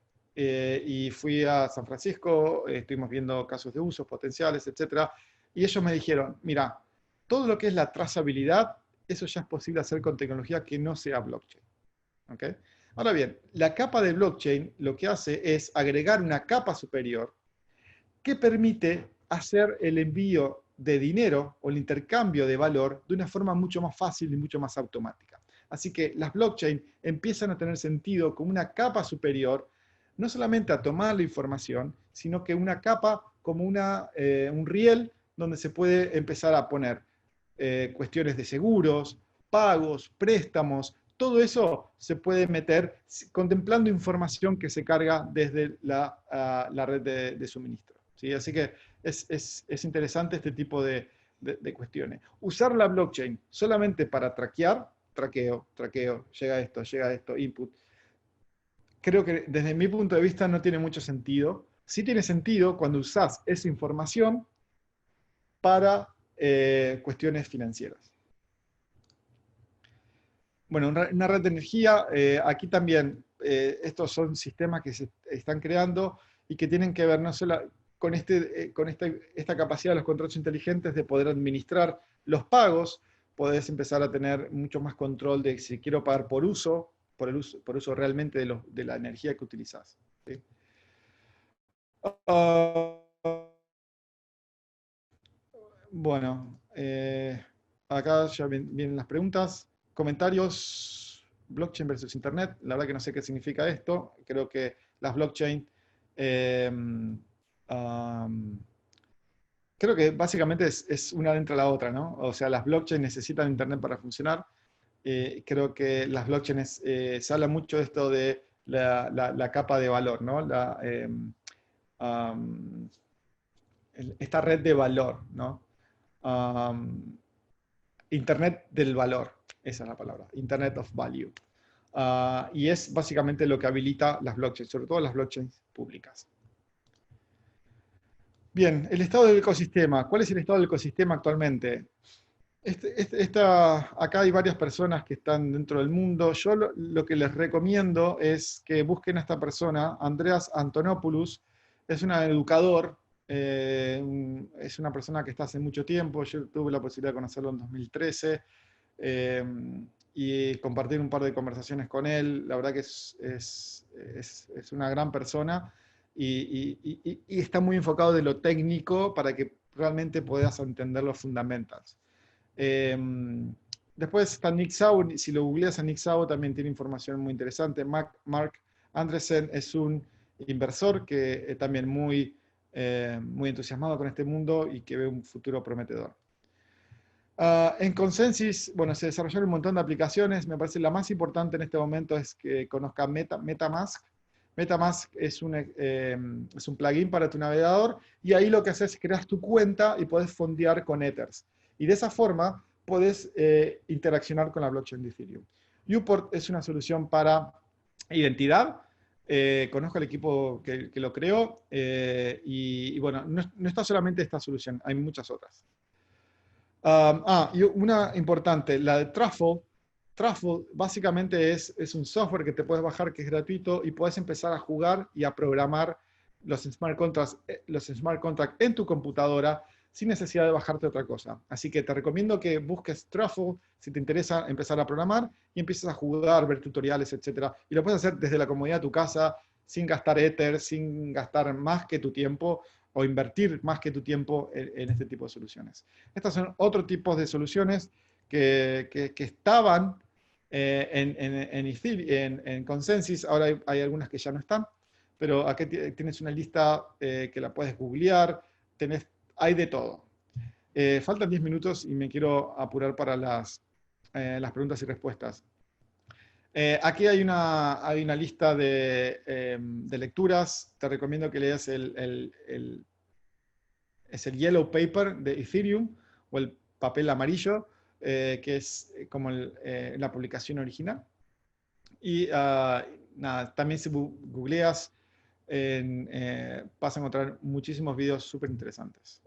Y fui a San Francisco, estuvimos viendo casos de usos potenciales, etc. Y ellos me dijeron, mira, todo lo que es la trazabilidad, eso ya es posible hacer con tecnología que no sea blockchain. ¿Okay? Ahora bien, la capa de blockchain lo que hace es agregar una capa superior que permite hacer el envío de dinero o el intercambio de valor de una forma mucho más fácil y mucho más automática. Así que las blockchain empiezan a tener sentido como una capa superior, no solamente a tomar la información, sino que una capa como un riel donde se puede empezar a poner cuestiones de seguros, pagos, préstamos, todo eso se puede meter contemplando información que se carga desde la red de suministro. ¿Sí? Así que es interesante este tipo de cuestiones. Usar la blockchain solamente para traqueo, llega esto, input. Creo que desde mi punto de vista no tiene mucho sentido. Sí tiene sentido cuando usás esa información para cuestiones financieras. Bueno, una red de energía, aquí también estos son sistemas que se están creando y que tienen que ver no solo con esta capacidad de los contratos inteligentes de poder administrar los pagos, podés empezar a tener mucho más control de si quiero pagar por uso, por uso realmente de la energía que utilizás. ¿Sí? Bueno, acá ya vienen las preguntas. Comentarios, blockchain versus internet. La verdad que no sé qué significa esto. Creo que las blockchain, eh, creo que básicamente es una dentro de la otra, ¿no? O sea, las blockchain necesitan internet para funcionar. Creo que las blockchains, se habla mucho de esto de la capa de valor, ¿no? Um, esta red de valor, ¿no? Internet del valor, esa es la palabra, Internet of Value. Y es básicamente lo que habilita las blockchains, sobre todo las blockchains públicas. Bien, el estado del ecosistema. ¿Cuál es el estado del ecosistema actualmente? Acá hay varias personas que están dentro del mundo. Yo lo que les recomiendo es que busquen a esta persona, Andreas Antonopoulos. Es un educador, es una persona que está hace mucho tiempo. Yo tuve la posibilidad de conocerlo en 2013 y compartir un par de conversaciones con él. La verdad que es una gran persona y está muy enfocado de lo técnico para que realmente puedas entender los fundamentals. Después está Nick Szabo, si lo googleas a Nick Szabo también tiene información muy interesante. Mark Andreessen es un inversor que también muy entusiasmado con este mundo y que ve un futuro prometedor. En Consensus, bueno, se desarrollaron un montón de aplicaciones. Me parece la más importante en este momento es que conozca MetaMask. MetaMask es un plugin para tu navegador y ahí lo que haces es creas tu cuenta y puedes fondear con Ethers. Y de esa forma puedes interaccionar con la blockchain de Ethereum. Uport es una solución para identidad. Conozco al equipo que lo creó y bueno, no está solamente esta solución, hay muchas otras. Y una importante, la de Truffle. Truffle básicamente es un software que te puedes bajar que es gratuito y puedes empezar a jugar y a programar los smart contracts en tu computadora sin necesidad de bajarte otra cosa. Así que te recomiendo que busques Truffle si te interesa empezar a programar y empieces a jugar, ver tutoriales, etc. Y lo puedes hacer desde la comodidad de tu casa, sin gastar Ether, sin gastar más que tu tiempo o invertir más que tu tiempo en este tipo de soluciones. Estas son otro tipo de soluciones que estaban en Consensus, ahora hay algunas que ya no están, pero aquí tienes una lista que la puedes googlear, hay de todo. Faltan 10 minutos y me quiero apurar para las preguntas y respuestas. Aquí hay una lista de lecturas. Te recomiendo que leas es el Yellow Paper de Ethereum, o el papel amarillo, que es como la publicación original. Y nada, también si googleas, vas a encontrar muchísimos videos súper interesantes.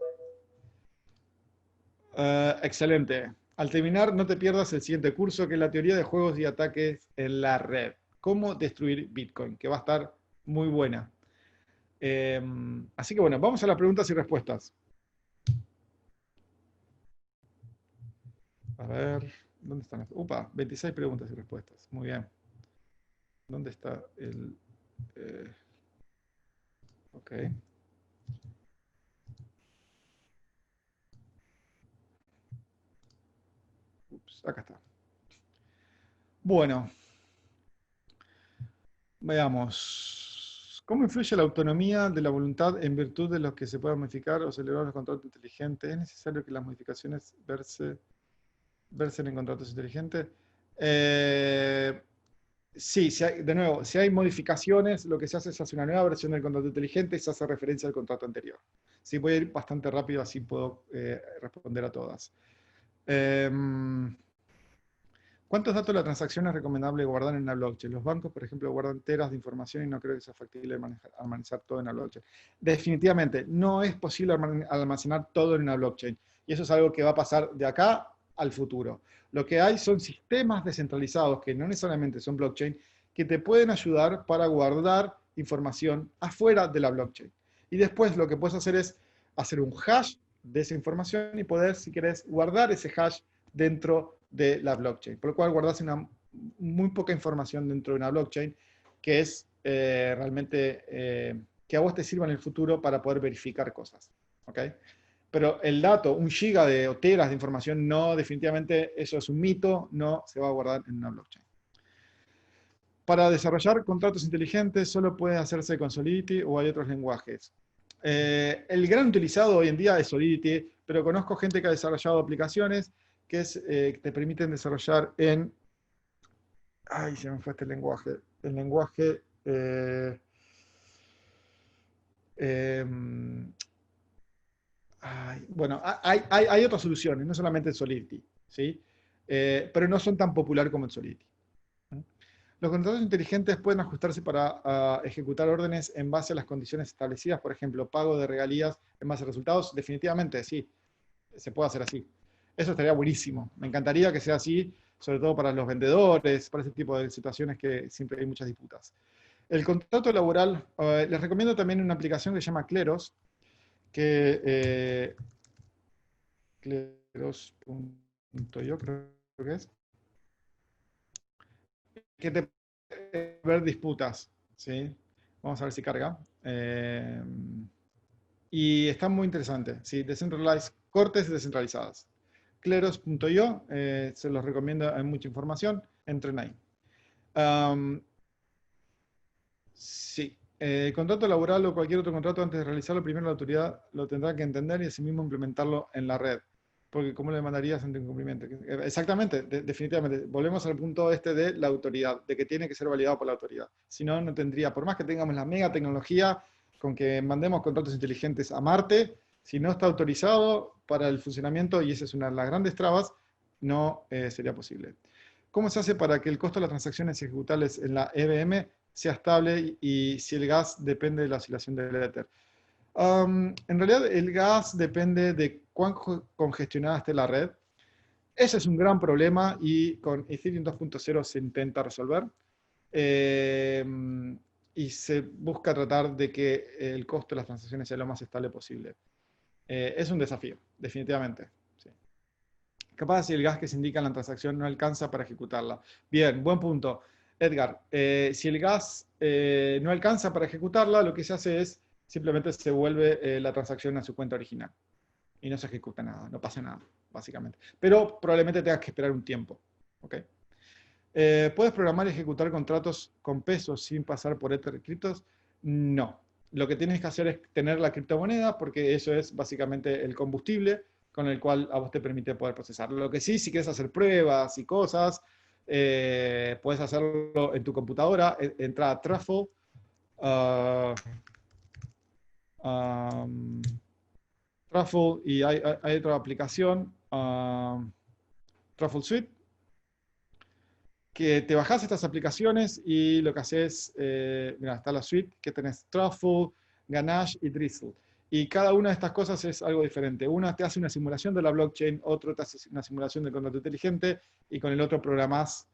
Excelente. Al terminar, no te pierdas el siguiente curso, que es la teoría de juegos y ataques en la red. Cómo destruir Bitcoin, que va a estar muy buena. Así que bueno, vamos a las preguntas y respuestas. A ver, ¿dónde están las? 26 preguntas y respuestas. Muy bien. ¿Dónde está el...? Ok. Ups, acá está. Bueno, veamos. ¿Cómo influye la autonomía de la voluntad en virtud de los que se puedan modificar o celebrar los contratos inteligentes? ¿Es necesario que las modificaciones versen en contratos inteligentes? Eh, sí, de nuevo, si hay modificaciones, lo que se hace es hacer una nueva versión del contrato inteligente y se hace referencia al contrato anterior. Sí, voy a ir bastante rápido, así puedo responder a todas. ¿Cuántos datos de la transacción es recomendable guardar en una blockchain? Los bancos, por ejemplo, guardan teras de información y no creo que sea factible almacenar todo en una blockchain. Definitivamente, no es posible almacenar todo en una blockchain. Y eso es algo que va a pasar de acá al futuro. Lo que hay son sistemas descentralizados, que no necesariamente son blockchain, que te pueden ayudar para guardar información afuera de la blockchain. Y después lo que puedes hacer es hacer un hash de esa información y poder, si querés, guardar ese hash dentro de la blockchain. Por lo cual guardas muy poca información dentro de una blockchain que es realmente que a vos te sirva en el futuro para poder verificar cosas. ¿Okay? Pero el dato, un giga o teras de información, no, definitivamente eso es un mito, no se va a guardar en una blockchain. Para desarrollar contratos inteligentes solo puede hacerse con Solidity o hay otros lenguajes. El gran utilizado hoy en día es Solidity, pero conozco gente que ha desarrollado aplicaciones que te permiten desarrollar en... Ay, se me fue este lenguaje. El lenguaje... bueno, hay otras soluciones, no solamente el Solidity, ¿sí? Pero no son tan populares como el Solidity. Los contratos inteligentes pueden ajustarse para ejecutar órdenes en base a las condiciones establecidas, por ejemplo, pago de regalías en base a resultados. Definitivamente, sí, se puede hacer así. Eso estaría buenísimo. Me encantaría que sea así, sobre todo para los vendedores, para ese tipo de situaciones que siempre hay muchas disputas. El contrato laboral, les recomiendo también una aplicación que se llama Kleros, que Kleros.io creo que es, que te ver disputas, ¿sí? Vamos a ver si carga. Y está muy interesante, ¿sí? Decentralized, cortes descentralizadas. Kleros.io, se los recomiendo, hay mucha información, entren ahí. Sí, contrato laboral o cualquier otro contrato, antes de realizarlo, primero la autoridad lo tendrá que entender y asimismo implementarlo en la red. Porque ¿cómo le mandarías ante incumplimiento? Exactamente, definitivamente. Volvemos al punto este de la autoridad, de que tiene que ser validado por la autoridad. Si no, no tendría, por más que tengamos la mega tecnología con que mandemos contratos inteligentes a Marte, si no está autorizado para el funcionamiento, y esa es una de las grandes trabas, no sería posible. ¿Cómo se hace para que el costo de las transacciones ejecutables en la EVM sea estable y si el gas depende de la oscilación del Ether? En realidad el gas depende de cuán congestionada esté la red. Ese es un gran problema y con Ethereum 2.0 se intenta resolver. Y se busca tratar de que el costo de las transacciones sea lo más estable posible. Es un desafío, definitivamente. Sí. Capaz si el gas que se indica en la transacción no alcanza para ejecutarla. Bien, buen punto. Edgar, si el gas no alcanza para ejecutarla, lo que se hace es simplemente se vuelve la transacción a su cuenta original. Y no se ejecuta nada, no pasa nada, básicamente. Pero probablemente tengas que esperar un tiempo. ¿Okay? ¿Puedes programar y ejecutar contratos con pesos sin pasar por Ether criptos? No. Lo que tienes que hacer es tener la criptomoneda porque eso es básicamente el combustible con el cual a vos te permite poder procesarlo. Lo que sí, si quieres hacer pruebas y cosas, puedes hacerlo en tu computadora. Entra a Truffle. Truffle y hay otra aplicación, Truffle Suite, que te bajas estas aplicaciones y lo que haces, mira, está la suite que tenés Truffle, Ganache y Drizzle. Y cada una de estas cosas es algo diferente. Una te hace una simulación de la blockchain, otro te hace una simulación del contrato inteligente y con el otro programás,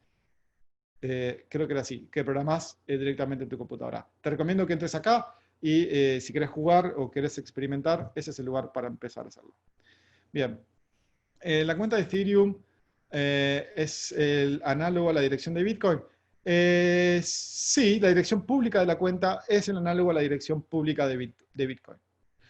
creo que era así, que programás directamente en tu computadora. Te recomiendo que entres acá y si querés jugar o querés experimentar, ese es el lugar para empezar a hacerlo. Bien, la cuenta de Ethereum es el análogo a la dirección de Bitcoin. Sí, la dirección pública de la cuenta es el análogo a la dirección pública de Bitcoin.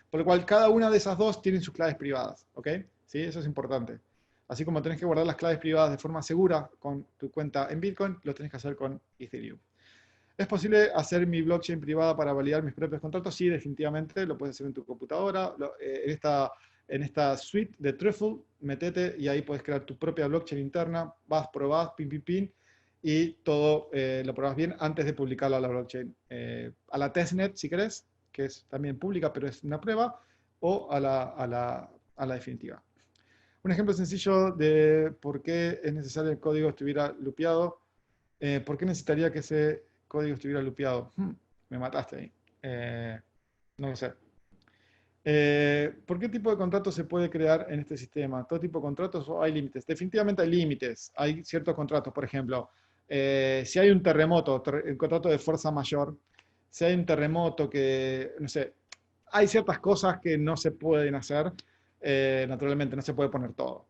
Por lo cual, cada una de esas dos tienen sus claves privadas, ¿ok? ¿Sí? Eso es importante. Así como tenés que guardar las claves privadas de forma segura con tu cuenta en Bitcoin, lo tenés que hacer con Ethereum. ¿Es posible hacer mi blockchain privada para validar mis propios contratos? Sí, definitivamente, lo puedes hacer en tu computadora. En esta suite de Truffle, metete y ahí puedes crear tu propia blockchain interna, vas, probás, pin, pin, pin, y todo lo probás bien antes de publicarlo a la blockchain. A la testnet, si querés, que es también pública, pero es una prueba, o a la definitiva. Un ejemplo sencillo de por qué es necesario el código estuviera lupeado. ¿Por qué necesitaría que ese código estuviera lupeado? Me mataste ahí. No lo sé. ¿Por qué tipo de contrato se puede crear en este sistema? ¿Todo tipo de contratos o hay límites? Definitivamente hay límites. Hay ciertos contratos, por ejemplo, si hay un terremoto, el contrato de fuerza mayor, si hay un terremoto que, no sé, hay ciertas cosas que no se pueden hacer. Naturalmente, no se puede poner todo.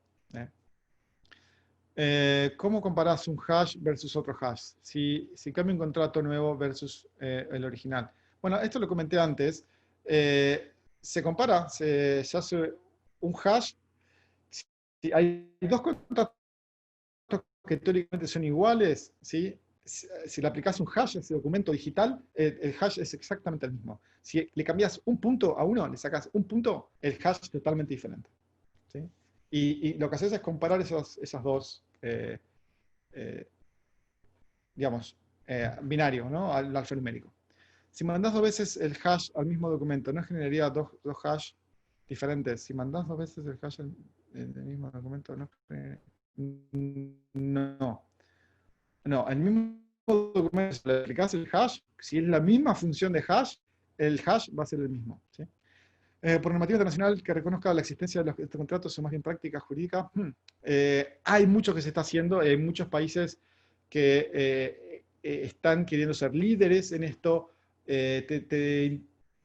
¿eh? ¿Cómo comparás un hash versus otro hash? Si cambia un contrato nuevo versus el original. Bueno, esto lo comenté antes. Se compara, se hace un hash. Si hay dos contratos que teóricamente son iguales, ¿sí? Si le aplicas un hash a ese documento digital, el hash es exactamente el mismo. Si le cambias un punto a uno, le sacas un punto, el hash es totalmente diferente. ¿sí? Y lo que haces es comparar esas dos eh, digamos, binario, ¿no? Al alfanumérico. Si mandas dos veces el hash al mismo documento, ¿no generaría dos hash diferentes? Si mandas dos veces el hash del mismo documento, ¿no? No. No, el mismo documento, si le aplicas el hash, si es la misma función de hash, el hash va a ser el mismo. ¿sí? Por normativa internacional que reconozca la existencia de estos contratos son más bien prácticas jurídicas. Hay mucho que se está haciendo, hay muchos países que están queriendo ser líderes en esto. Te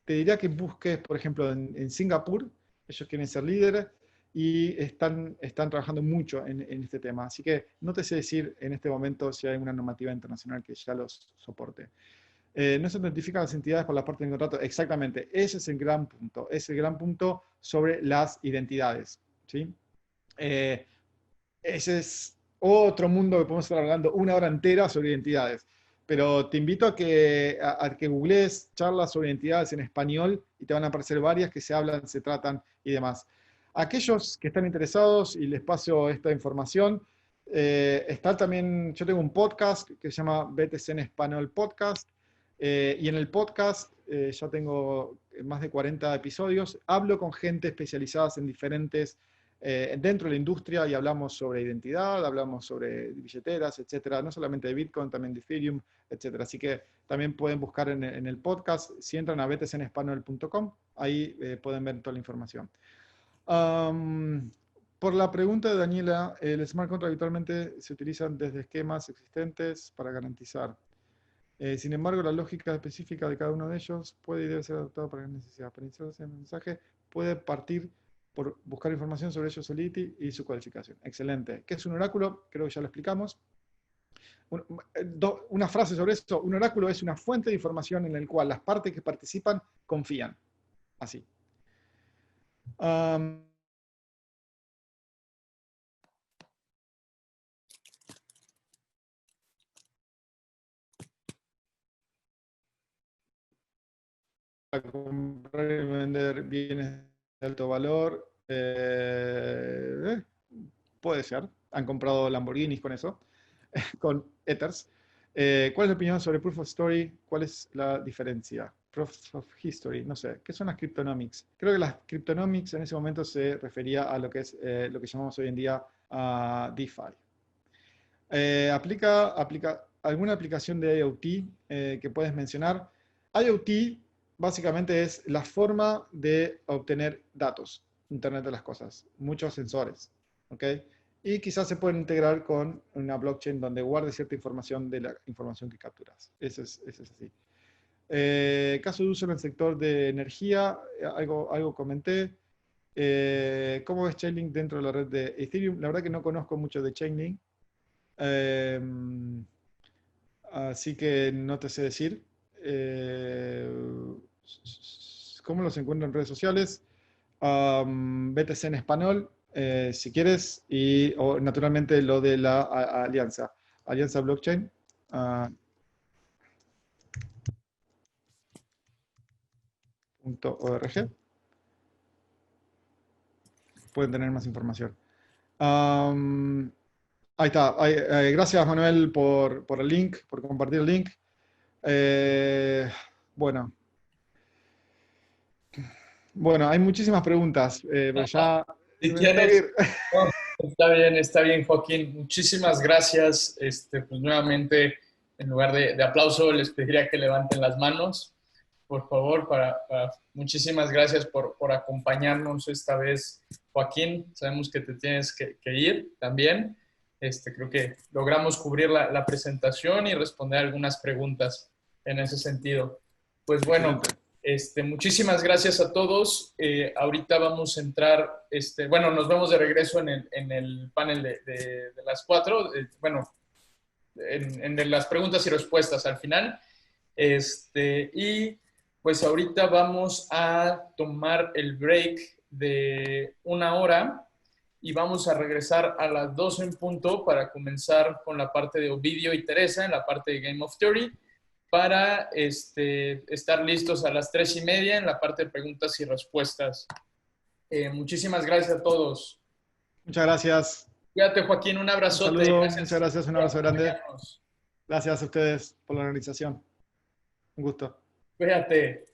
diría que busques, por ejemplo, en Singapur, ellos quieren ser líderes y están trabajando mucho en este tema. Así que no te sé decir en este momento si hay una normativa internacional que ya los soporte. No se identifican las entidades por la parte del contrato. Exactamente, ese es el gran punto. Es el gran punto sobre las identidades. ¿sí? Eh, Ese es otro mundo que podemos estar hablando una hora entera sobre identidades. Pero te invito a que googlees charlas sobre identidades en español y te van a aparecer varias que se hablan, se tratan y demás. Aquellos que están interesados y les paso esta información, está también, yo tengo un podcast que se llama BTC en Español Podcast, y en el podcast ya tengo más de 40 episodios. Hablo con gente especializada en diferentes dentro de la industria y hablamos sobre identidad, hablamos sobre billeteras, etcétera, no solamente de Bitcoin, también de Ethereum, etcétera. Así que también pueden buscar en el podcast, si entran a btcenespanol.com, ahí pueden ver toda la información. Por la pregunta de Daniela, el smart contract habitualmente se utilizan desde esquemas existentes para garantizar. Sin embargo, la lógica específica de cada uno de ellos puede y debe ser adaptada para la necesidad. Para iniciarse el mensaje, puede partir por buscar información sobre ellos Solidity y su codificación. Excelente. ¿Qué es un oráculo? Creo que ya lo explicamos. Una frase sobre esto. Un oráculo es una fuente de información en la cual las partes que participan confían. Así. Para comprar y vender bienes de alto valor. Puede ser. Han comprado Lamborghinis con eso, con Ethers. ¿Cuál es la opinión sobre Proof of Story? ¿Cuál es la diferencia? Proof of History, no sé. ¿Qué son las cryptonomics? Creo que las cryptonomics en ese momento se refería a lo que es lo que llamamos hoy en día DeFi. ¿Aplica alguna aplicación de IoT que puedes mencionar? IoT básicamente es la forma de obtener datos, Internet de las cosas, muchos sensores, ¿ok? Y quizás se pueden integrar con una blockchain donde guarde cierta información de la información que capturas. Eso es así. Caso de uso en el sector de energía, algo comenté. ¿Cómo es Chainlink dentro de la red de Ethereum? La verdad que no conozco mucho de Chainlink. así que no te sé decir. ¿Cómo los encuentro en redes sociales? BTC en español, si quieres, o naturalmente lo de la alianza, Alianza Blockchain. .org. Pueden tener más información. Ahí está. Gracias, Manuel, por el link, por compartir el link. Bueno. Bueno, hay muchísimas preguntas, pero ya Si me tengo que tienes, ir. no, está bien, Joaquín. Muchísimas gracias. Pues nuevamente, en lugar de aplauso, les pediría que levanten las manos, por favor. Muchísimas gracias por acompañarnos esta vez, Joaquín. Sabemos que te tienes que ir también. Creo que logramos cubrir la presentación y responder algunas preguntas en ese sentido. Pues bueno. Excelente. Muchísimas gracias a todos. Ahorita vamos a entrar, bueno, nos vemos de regreso en el panel de las 4, bueno, en las preguntas y respuestas al final. Y pues ahorita vamos a tomar el break de 1 hora y vamos a regresar a las 12 en punto para comenzar con la parte de Ovidio y Teresa en la parte de Game of Theory, para estar listos a las 3:30 en la parte de preguntas y respuestas. Muchísimas gracias a todos. Muchas gracias. Cuídate, Joaquín, un abrazote. Un saludo, Gracias. muchas gracias, un abrazo grande. Acompañarnos. Gracias a ustedes por la organización. Un gusto. Cuídate.